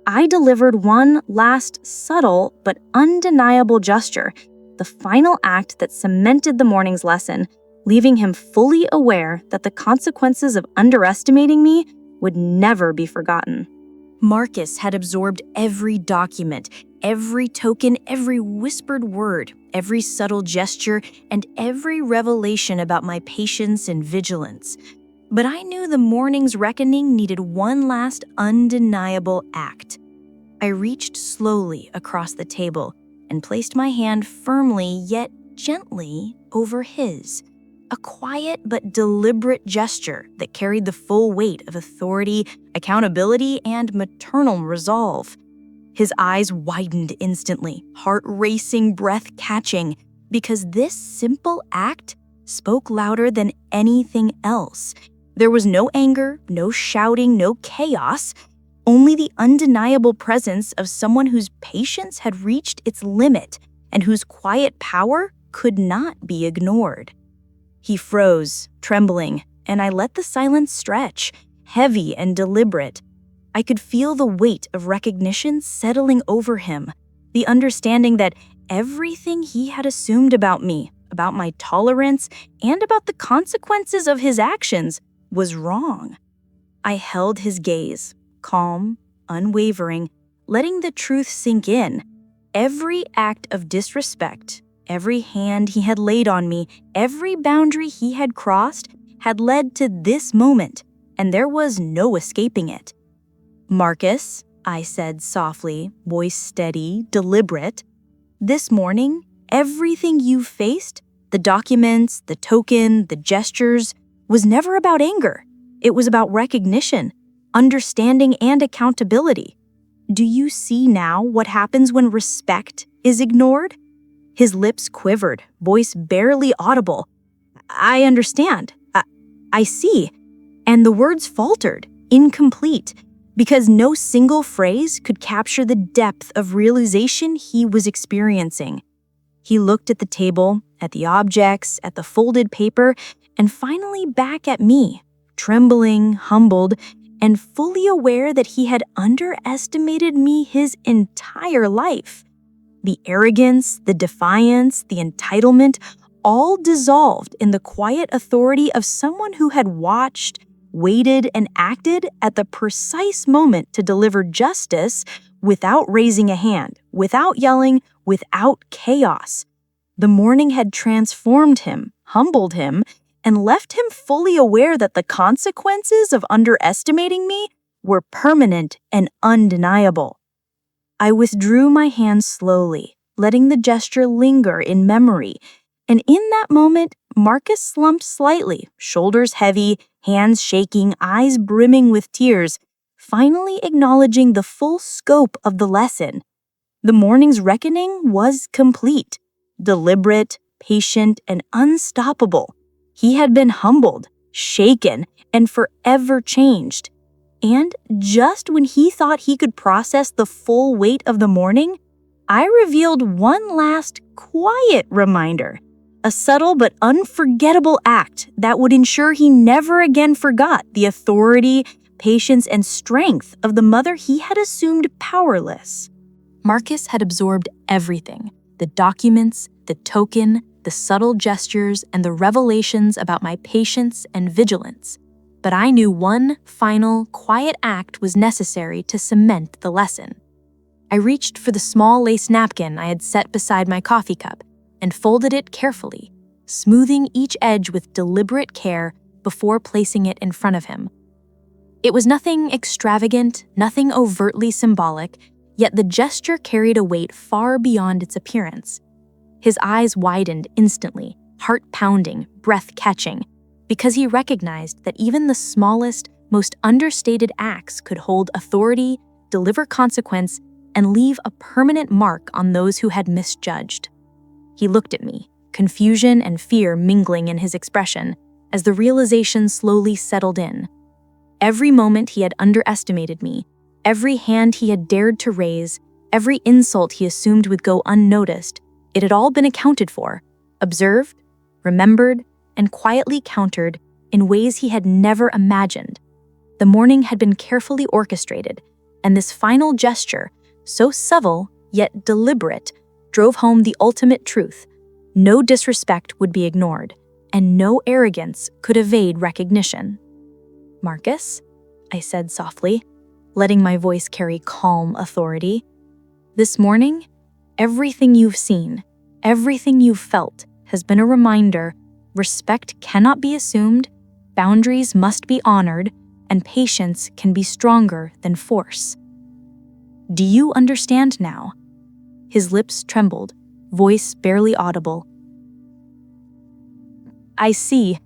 I delivered one last subtle but undeniable gesture, the final act that cemented the morning's lesson, leaving him fully aware that the consequences of underestimating me would never be forgotten. Marcus had absorbed every document, every token, every whispered word, every subtle gesture, and every revelation about my patience and vigilance. But I knew the morning's reckoning needed one last undeniable act. I reached slowly across the table and placed my hand firmly yet gently over his. A quiet but deliberate gesture that carried the full weight of authority, accountability, and maternal resolve. His eyes widened instantly, heart racing, breath catching, because this simple act spoke louder than anything else. There was no anger, no shouting, no chaos, only the undeniable presence of someone whose patience had reached its limit and whose quiet power could not be ignored. He froze, trembling, and I let the silence stretch, heavy and deliberate. I could feel the weight of recognition settling over him, the understanding that everything he had assumed about me, about my tolerance, and about the consequences of his actions was wrong. I held his gaze, calm, unwavering, letting the truth sink in. Every act of disrespect, every hand he had laid on me, every boundary he had crossed had led to this moment, and there was no escaping it. "Marcus," I said softly, voice steady, deliberate, "this morning, everything you faced, the documents, the token, the gestures, was never about anger. It was about recognition, understanding, and accountability. Do you see now what happens when respect is ignored?" His lips quivered, voice barely audible. "I understand. I see." And the words faltered, incomplete, because no single phrase could capture the depth of realization he was experiencing. He looked at the table, at the objects, at the folded paper, and finally back at me, trembling, humbled, and fully aware that he had underestimated me his entire life. The arrogance, the defiance, the entitlement, all dissolved in the quiet authority of someone who had watched, waited, and acted at the precise moment to deliver justice without raising a hand, without yelling, without chaos. The morning had transformed him, humbled him, and left him fully aware that the consequences of underestimating me were permanent and undeniable. I withdrew my hand slowly, letting the gesture linger in memory, and in that moment, Marcus slumped slightly, shoulders heavy, hands shaking, eyes brimming with tears, finally acknowledging the full scope of the lesson. The morning's reckoning was complete, deliberate, patient, and unstoppable. He had been humbled, shaken, and forever changed. And just when he thought he could process the full weight of the morning, I revealed one last quiet reminder, a subtle but unforgettable act that would ensure he never again forgot the authority, patience, and strength of the mother he had assumed powerless. Marcus had absorbed everything, the documents, the token, the subtle gestures, and the revelations about my patience and vigilance. But I knew one final, quiet act was necessary to cement the lesson. I reached for the small lace napkin I had set beside my coffee cup and folded it carefully, smoothing each edge with deliberate care before placing it in front of him. It was nothing extravagant, nothing overtly symbolic, yet the gesture carried a weight far beyond its appearance. His eyes widened instantly, heart pounding, breath catching, because he recognized that even the smallest, most understated acts could hold authority, deliver consequence, and leave a permanent mark on those who had misjudged. He looked at me, confusion and fear mingling in his expression, as the realization slowly settled in. Every moment he had underestimated me, every hand he had dared to raise, every insult he assumed would go unnoticed, it had all been accounted for, observed, remembered, and quietly countered in ways he had never imagined. The morning had been carefully orchestrated, and this final gesture, so subtle yet deliberate, drove home the ultimate truth. No disrespect would be ignored, and no arrogance could evade recognition. "Marcus," I said softly, letting my voice carry calm authority, "this morning, everything you've seen, everything you've felt has been a reminder respect cannot be assumed, boundaries must be honored, and patience can be stronger than force. Do you understand now?" His lips trembled, voice barely audible. "I see.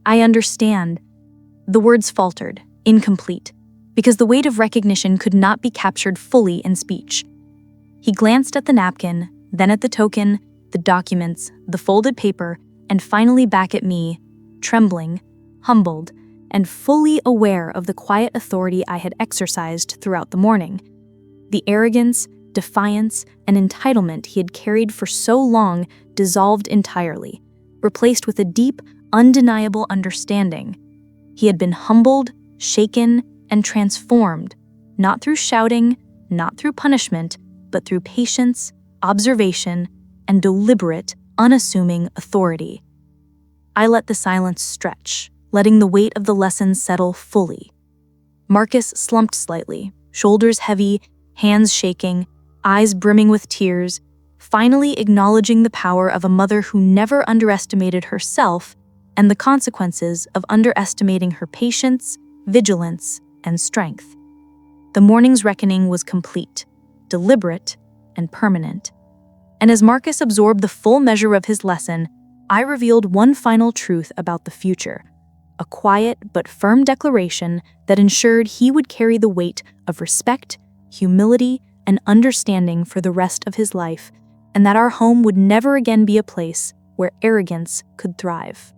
I understand." The words faltered, incomplete, because the weight of recognition could not be captured fully in speech. He glanced at the napkin, then at the token, the documents, the folded paper, and finally back at me, trembling, humbled, and fully aware of the quiet authority I had exercised throughout the morning. The arrogance, defiance, and entitlement he had carried for so long dissolved entirely, replaced with a deep, undeniable understanding. He had been humbled, shaken, and transformed, not through shouting, not through punishment, but through patience, observation, and deliberate, unassuming authority. I let the silence stretch, letting the weight of the lesson settle fully. Marcus slumped slightly, shoulders heavy, hands shaking, eyes brimming with tears, finally acknowledging the power of a mother who never underestimated herself and the consequences of underestimating her patience, vigilance, and strength. The morning's reckoning was complete, deliberate, and permanent. And as Marcus absorbed the full measure of his lesson, I revealed one final truth about the future, a quiet but firm declaration that ensured he would carry the weight of respect, humility, and understanding for the rest of his life, and that our home would never again be a place where arrogance could thrive.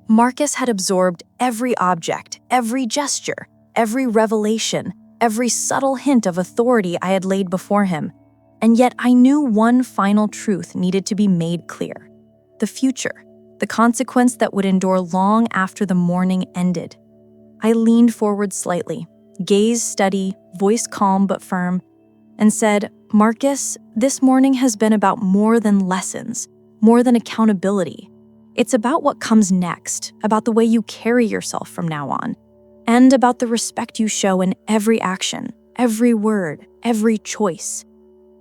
Marcus had absorbed every object, every gesture, every revelation, every subtle hint of authority I had laid before him, and yet I knew one final truth needed to be made clear. The future, the consequence that would endure long after the morning ended. I leaned forward slightly, gaze steady, voice calm but firm, and said, "Marcus, this morning has been about more than lessons, more than accountability. It's about what comes next, about the way you carry yourself from now on, and about the respect you show in every action, every word, every choice."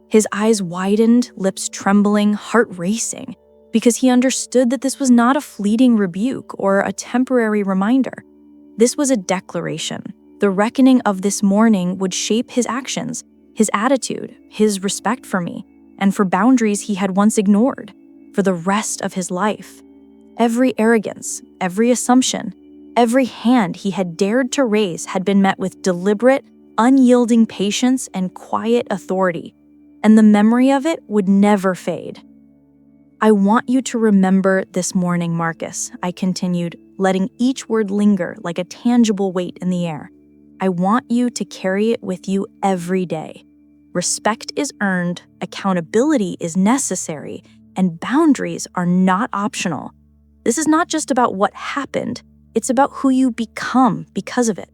His eyes widened, lips trembling, heart racing. because he understood that this was not a fleeting rebuke or a temporary reminder. This was a declaration. The reckoning of this morning would shape his actions, his attitude, his respect for me, and for boundaries he had once ignored, for the rest of his life. Every arrogance, every assumption, every hand he had dared to raise had been met with deliberate, unyielding patience and quiet authority, and the memory of it would never fade. "I want you to remember this morning, Marcus," I continued, letting each word linger like a tangible weight in the air. "I want you to carry it with you every day. Respect is earned, accountability is necessary, and boundaries are not optional. This is not just about what happened, it's about who you become because of it."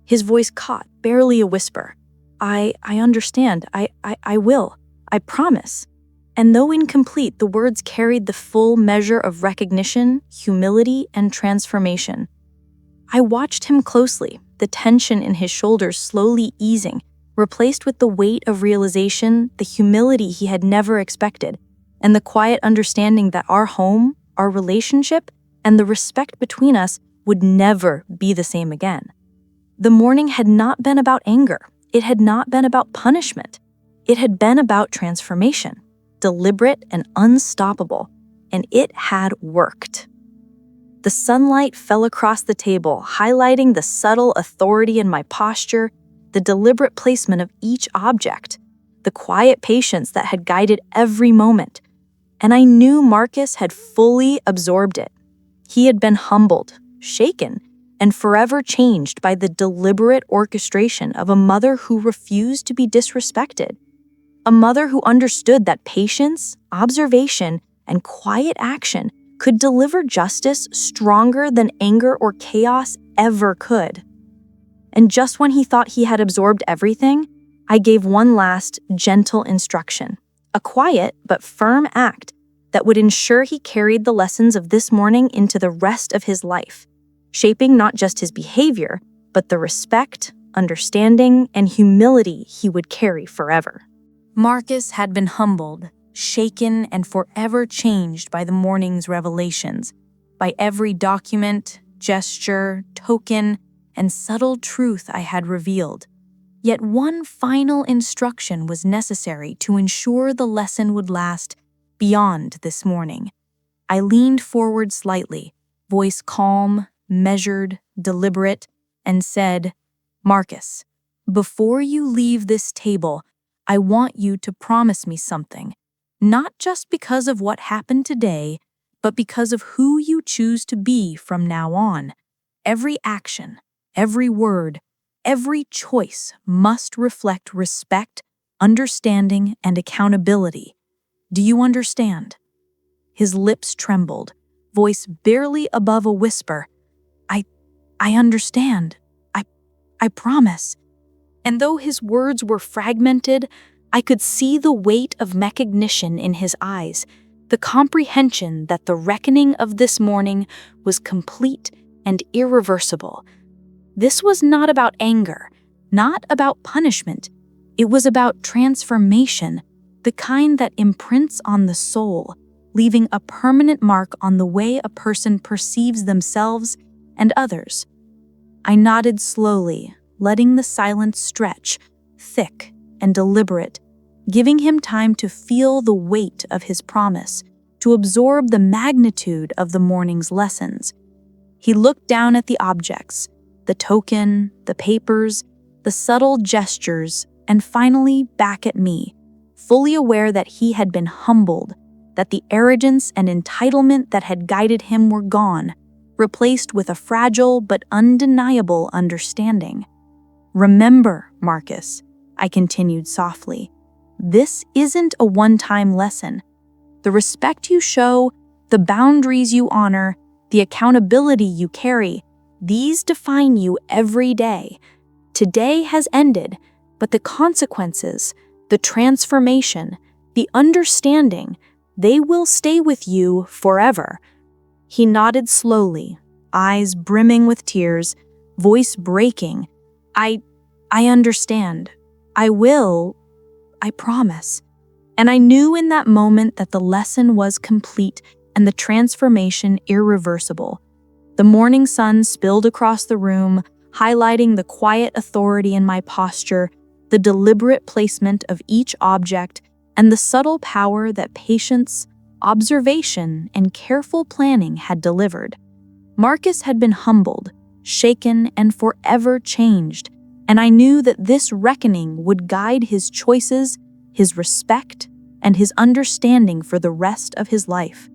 His voice caught, barely a whisper. I understand. I will. I promise." And though incomplete, the words carried the full measure of recognition, humility, and transformation. I watched him closely, the tension in his shoulders slowly easing, replaced with the weight of realization, the humility he had never expected, and the quiet understanding that our home, our relationship, and the respect between us would never be the same again. The morning had not been about anger. It had not been about punishment. It had been about transformation, deliberate and unstoppable, and it had worked. The sunlight fell across the table, highlighting the subtle authority in my posture, the deliberate placement of each object, the quiet patience that had guided every moment. And I knew Marcus had fully absorbed it. He had been humbled, shaken, and forever changed by the deliberate orchestration of a mother who refused to be disrespected. A mother who understood that patience, observation, and quiet action could deliver justice stronger than anger or chaos ever could. And just when he thought he had absorbed everything, I gave one last, gentle instruction, a quiet but firm act that would ensure he carried the lessons of this morning into the rest of his life, shaping not just his behavior, but the respect, understanding, and humility he would carry forever. Marcus had been humbled, shaken, and forever changed by the morning's revelations, by every document, gesture, token, and subtle truth I had revealed. Yet one final instruction was necessary to ensure the lesson would last beyond this morning. I leaned forward slightly, voice calm, measured, deliberate, and said, "Marcus, before you leave this table, I want you to promise me something, not just because of what happened today, but because of who you choose to be from now on. Every action, every word, every choice must reflect respect, understanding, and accountability. Do you understand?" His lips trembled, voice barely above a whisper. I understand. I promise." And though his words were fragmented, I could see the weight of recognition in his eyes, the comprehension that the reckoning of this morning was complete and irreversible. This was not about anger, not about punishment. It was about transformation, the kind that imprints on the soul, leaving a permanent mark on the way a person perceives themselves and others. I nodded slowly, letting the silence stretch, thick and deliberate, giving him time to feel the weight of his promise, to absorb the magnitude of the morning's lessons. He looked down at the objects, the token, the papers, the subtle gestures, and finally back at me, fully aware that he had been humbled, that the arrogance and entitlement that had guided him were gone, replaced with a fragile but undeniable understanding. "Remember, Marcus," I continued softly, "this isn't a one-time lesson. The respect you show, the boundaries you honor, the accountability you carry, these define you every day. Today has ended, but the consequences, the transformation, the understanding, they will stay with you forever." He nodded slowly, eyes brimming with tears, voice breaking. I understand. I will. I promise." And I knew in that moment that the lesson was complete and the transformation irreversible. The morning sun spilled across the room, highlighting the quiet authority in my posture, the deliberate placement of each object, and the subtle power that patience, observation, and careful planning had delivered. Marcus had been humbled, shaken, and forever changed, and I knew that this reckoning would guide his choices, his respect, and his understanding for the rest of his life.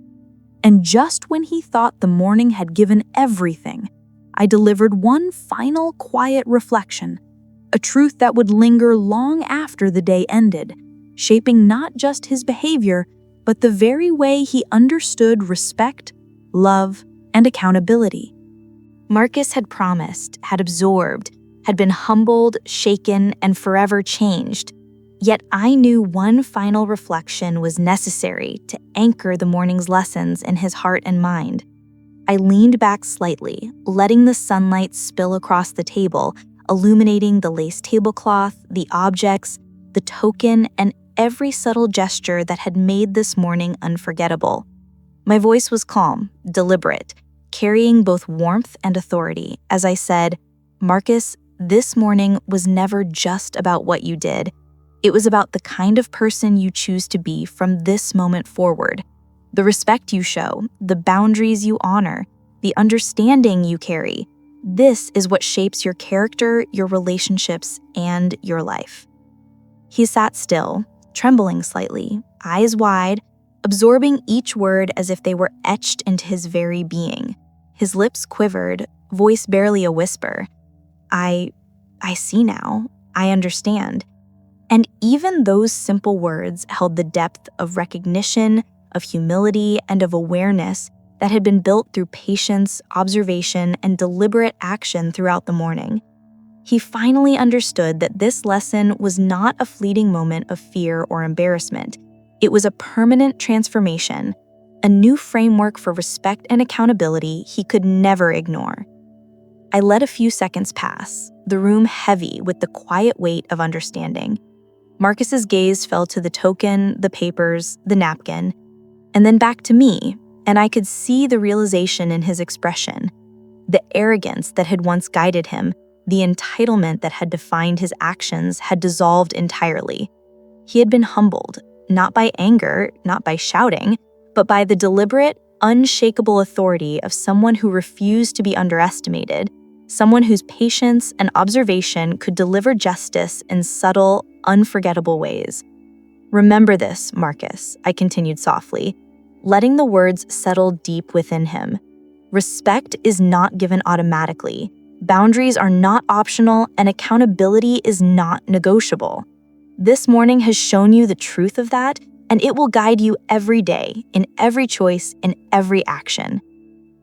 And just when he thought the morning had given everything, I delivered one final quiet reflection, a truth that would linger long after the day ended, shaping not just his behavior, but the very way he understood respect, love, and accountability. Marcus had promised, had absorbed, had been humbled, shaken, and forever changed. Yet I knew one final reflection was necessary to anchor the morning's lessons in his heart and mind. I leaned back slightly, letting the sunlight spill across the table, illuminating the lace tablecloth, the objects, the token, and every subtle gesture that had made this morning unforgettable. My voice was calm, deliberate, carrying both warmth and authority as I said, "Marcus, this morning was never just about what you did. It was about the kind of person you choose to be from this moment forward. The respect you show, the boundaries you honor, the understanding you carry. This is what shapes your character, your relationships, and your life." He sat still, trembling slightly, eyes wide, absorbing each word as if they were etched into his very being. His lips quivered, voice barely a whisper. I see now. I understand." And even those simple words held the depth of recognition, of humility, and of awareness that had been built through patience, observation, and deliberate action throughout the morning. He finally understood that this lesson was not a fleeting moment of fear or embarrassment. It was a permanent transformation, a new framework for respect and accountability he could never ignore. I let a few seconds pass, the room heavy with the quiet weight of understanding. Marcus's gaze fell to the token, the papers, the napkin, and then back to me, and I could see the realization in his expression. The arrogance that had once guided him, the entitlement that had defined his actions had dissolved entirely. He had been humbled, not by anger, not by shouting, but by the deliberate, unshakable authority of someone who refused to be underestimated, someone whose patience and observation could deliver justice in subtle, unforgettable ways. "Remember this, Marcus," I continued softly, letting the words settle deep within him. "Respect is not given automatically. Boundaries are not optional, and accountability is not negotiable. This morning has shown you the truth of that, and it will guide you every day, in every choice, in every action."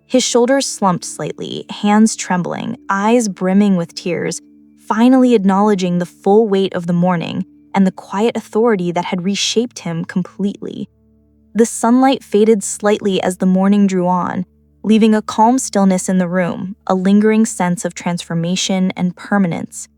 His shoulders slumped slightly, hands trembling, eyes brimming with tears, finally acknowledging the full weight of the morning and the quiet authority that had reshaped him completely. The sunlight faded slightly as the morning drew on, leaving a calm stillness in the room, a lingering sense of transformation and permanence.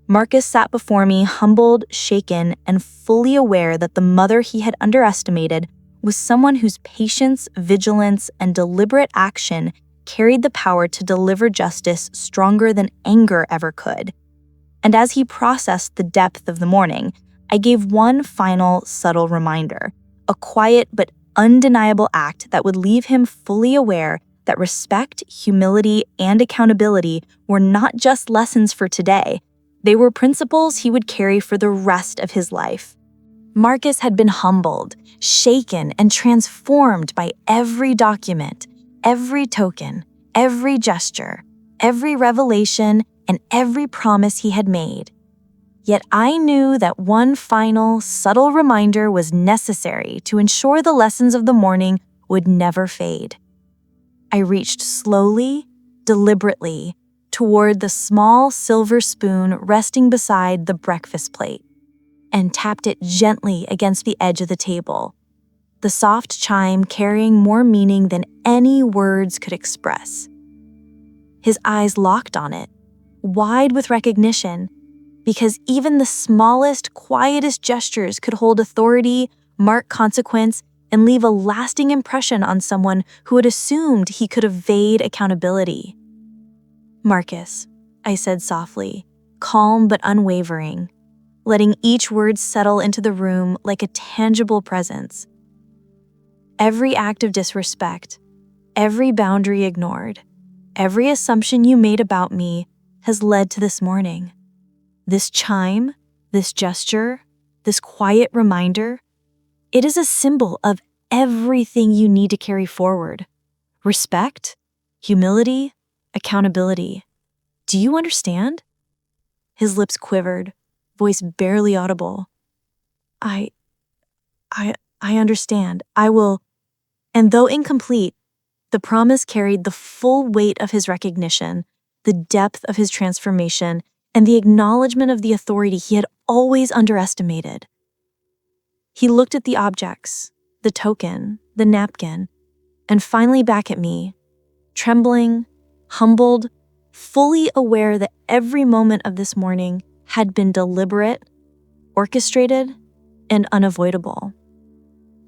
Marcus sat before me, humbled, shaken, and fully aware that the mother he had underestimated was someone whose patience, vigilance, and deliberate action carried the power to deliver justice stronger than anger ever could. And as he processed the depth of the morning, I gave one final, subtle reminder, a quiet but undeniable act that would leave him fully aware that respect, humility, and accountability were not just lessons for today. They were principles he would carry for the rest of his life. Marcus had been humbled, shaken, and transformed by every document, every token, every gesture, every revelation, and every promise he had made. Yet I knew that one final, subtle reminder was necessary to ensure the lessons of the morning would never fade. I reached slowly, deliberately, toward the small silver spoon resting beside the breakfast plate, and tapped it gently against the edge of the table, the soft chime carrying more meaning than any words could express. His eyes locked on it, wide with recognition, because even the smallest, quietest gestures could hold authority, mark consequence, and leave a lasting impression on someone who had assumed he could evade accountability. "Marcus," I said softly, calm but unwavering, letting each word settle into the room like a tangible presence. "Every act of disrespect, every boundary ignored, every assumption you made about me has led to this morning. This chime, this gesture, this quiet reminder, it is a symbol of everything you need to carry forward. Respect, humility, accountability. Do you understand?" His lips quivered, voice barely audible. I understand. I will." And though incomplete, the promise carried the full weight of his recognition, the depth of his transformation, and the acknowledgement of the authority he had always underestimated. He looked at the objects, the token, the napkin, and finally back at me, trembling, humbled, fully aware that every moment of this morning had been deliberate, orchestrated, and unavoidable.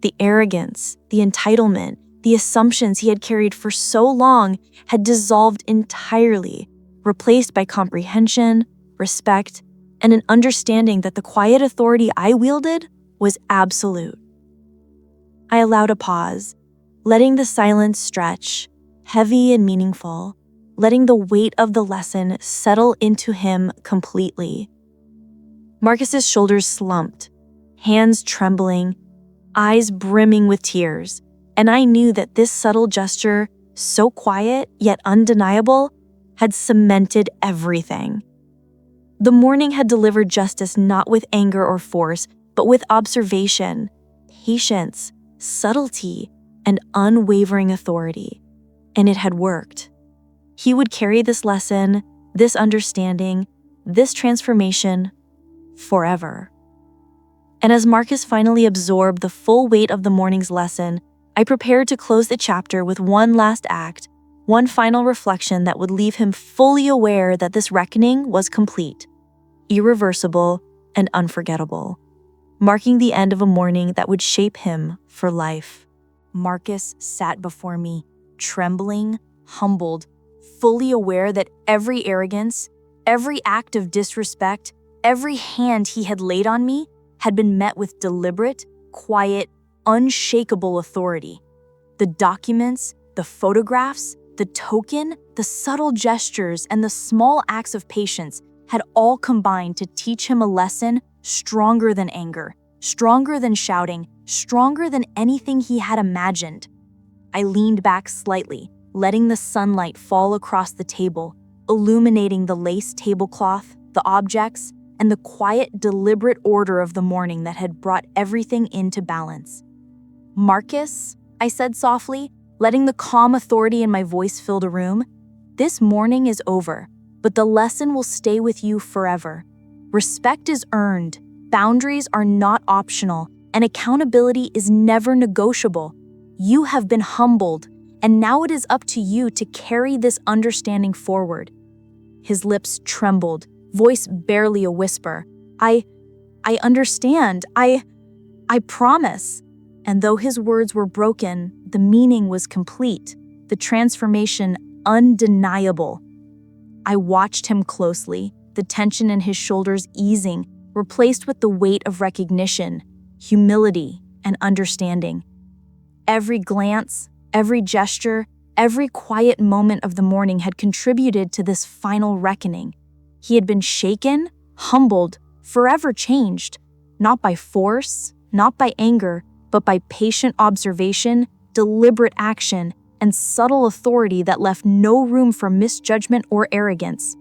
The arrogance, the entitlement, the assumptions he had carried for so long had dissolved entirely, replaced by comprehension, respect, and an understanding that the quiet authority I wielded was absolute. I allowed a pause, letting the silence stretch, heavy and meaningful, letting the weight of the lesson settle into him completely. Marcus's shoulders slumped, hands trembling, eyes brimming with tears, and I knew that this subtle gesture, so quiet yet undeniable, had cemented everything. The morning had delivered justice not with anger or force, but with observation, patience, subtlety, and unwavering authority. And it had worked. He would carry this lesson, this understanding, this transformation forever. And as Marcus finally absorbed the full weight of the morning's lesson, I prepared to close the chapter with one last act, one final reflection that would leave him fully aware that this reckoning was complete, irreversible, and unforgettable, marking the end of a morning that would shape him for life. Marcus sat before me, trembling, humbled, fully aware that every arrogance, every act of disrespect, every hand he had laid on me had been met with deliberate, quiet, unshakable authority. The documents, the photographs, the token, the subtle gestures, and the small acts of patience had all combined to teach him a lesson stronger than anger, stronger than shouting, stronger than anything he had imagined. I leaned back slightly, letting the sunlight fall across the table, illuminating the lace tablecloth, the objects, and the quiet, deliberate order of the morning that had brought everything into balance. "Marcus," I said softly, letting the calm authority in my voice fill the room, "this morning is over, but the lesson will stay with you forever. Respect is earned, boundaries are not optional, and accountability is never negotiable. You have been humbled, and now it is up to you to carry this understanding forward." His lips trembled, voice barely a whisper. I understand. I promise." And though his words were broken, the meaning was complete, the transformation undeniable. I watched him closely, the tension in his shoulders easing, replaced with the weight of recognition, humility, and understanding. Every glance, every gesture, every quiet moment of the morning had contributed to this final reckoning. He had been shaken, humbled, forever changed, not by force, not by anger, but by patient observation, deliberate action, and subtle authority that left no room for misjudgment or arrogance.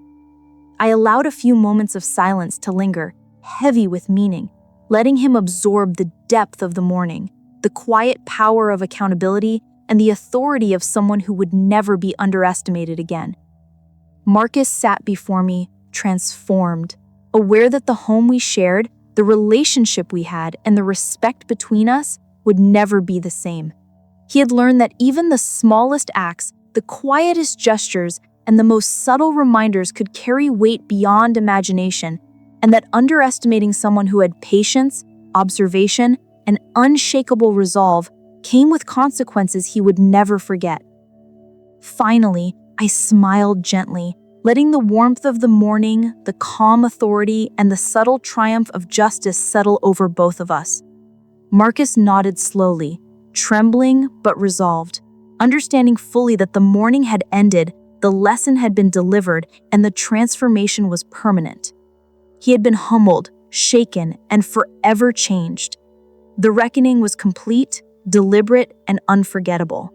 I allowed a few moments of silence to linger, heavy with meaning, letting him absorb the depth of the morning, the quiet power of accountability, and the authority of someone who would never be underestimated again. Marcus sat before me, transformed, aware that the home we shared, the relationship we had, and the respect between us would never be the same. He had learned that even the smallest acts, the quietest gestures, and the most subtle reminders could carry weight beyond imagination, and that underestimating someone who had patience, observation, and unshakable resolve came with consequences he would never forget. Finally, I smiled gently, letting the warmth of the morning, the calm authority, and the subtle triumph of justice settle over both of us. Marcus nodded slowly, trembling but resolved, understanding fully that the morning had ended, the lesson had been delivered, and the transformation was permanent. He had been humbled, shaken, and forever changed. The reckoning was complete, deliberate, and unforgettable.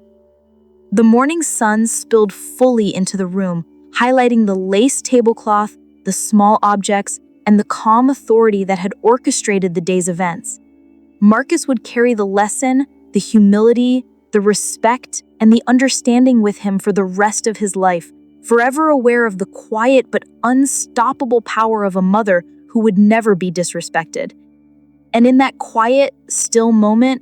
The morning sun spilled fully into the room, highlighting the lace tablecloth, the small objects, and the calm authority that had orchestrated the day's events. Marcus would carry the lesson, the humility, the respect, and the understanding with him for the rest of his life, forever aware of the quiet but unstoppable power of a mother who would never be disrespected. And in that quiet, still moment,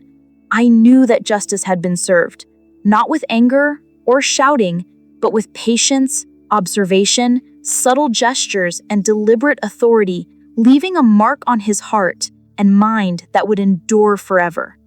I knew that justice had been served, not with anger or shouting, but with patience, observation, subtle gestures, and deliberate authority, leaving a mark on his heart and mind that would endure forever.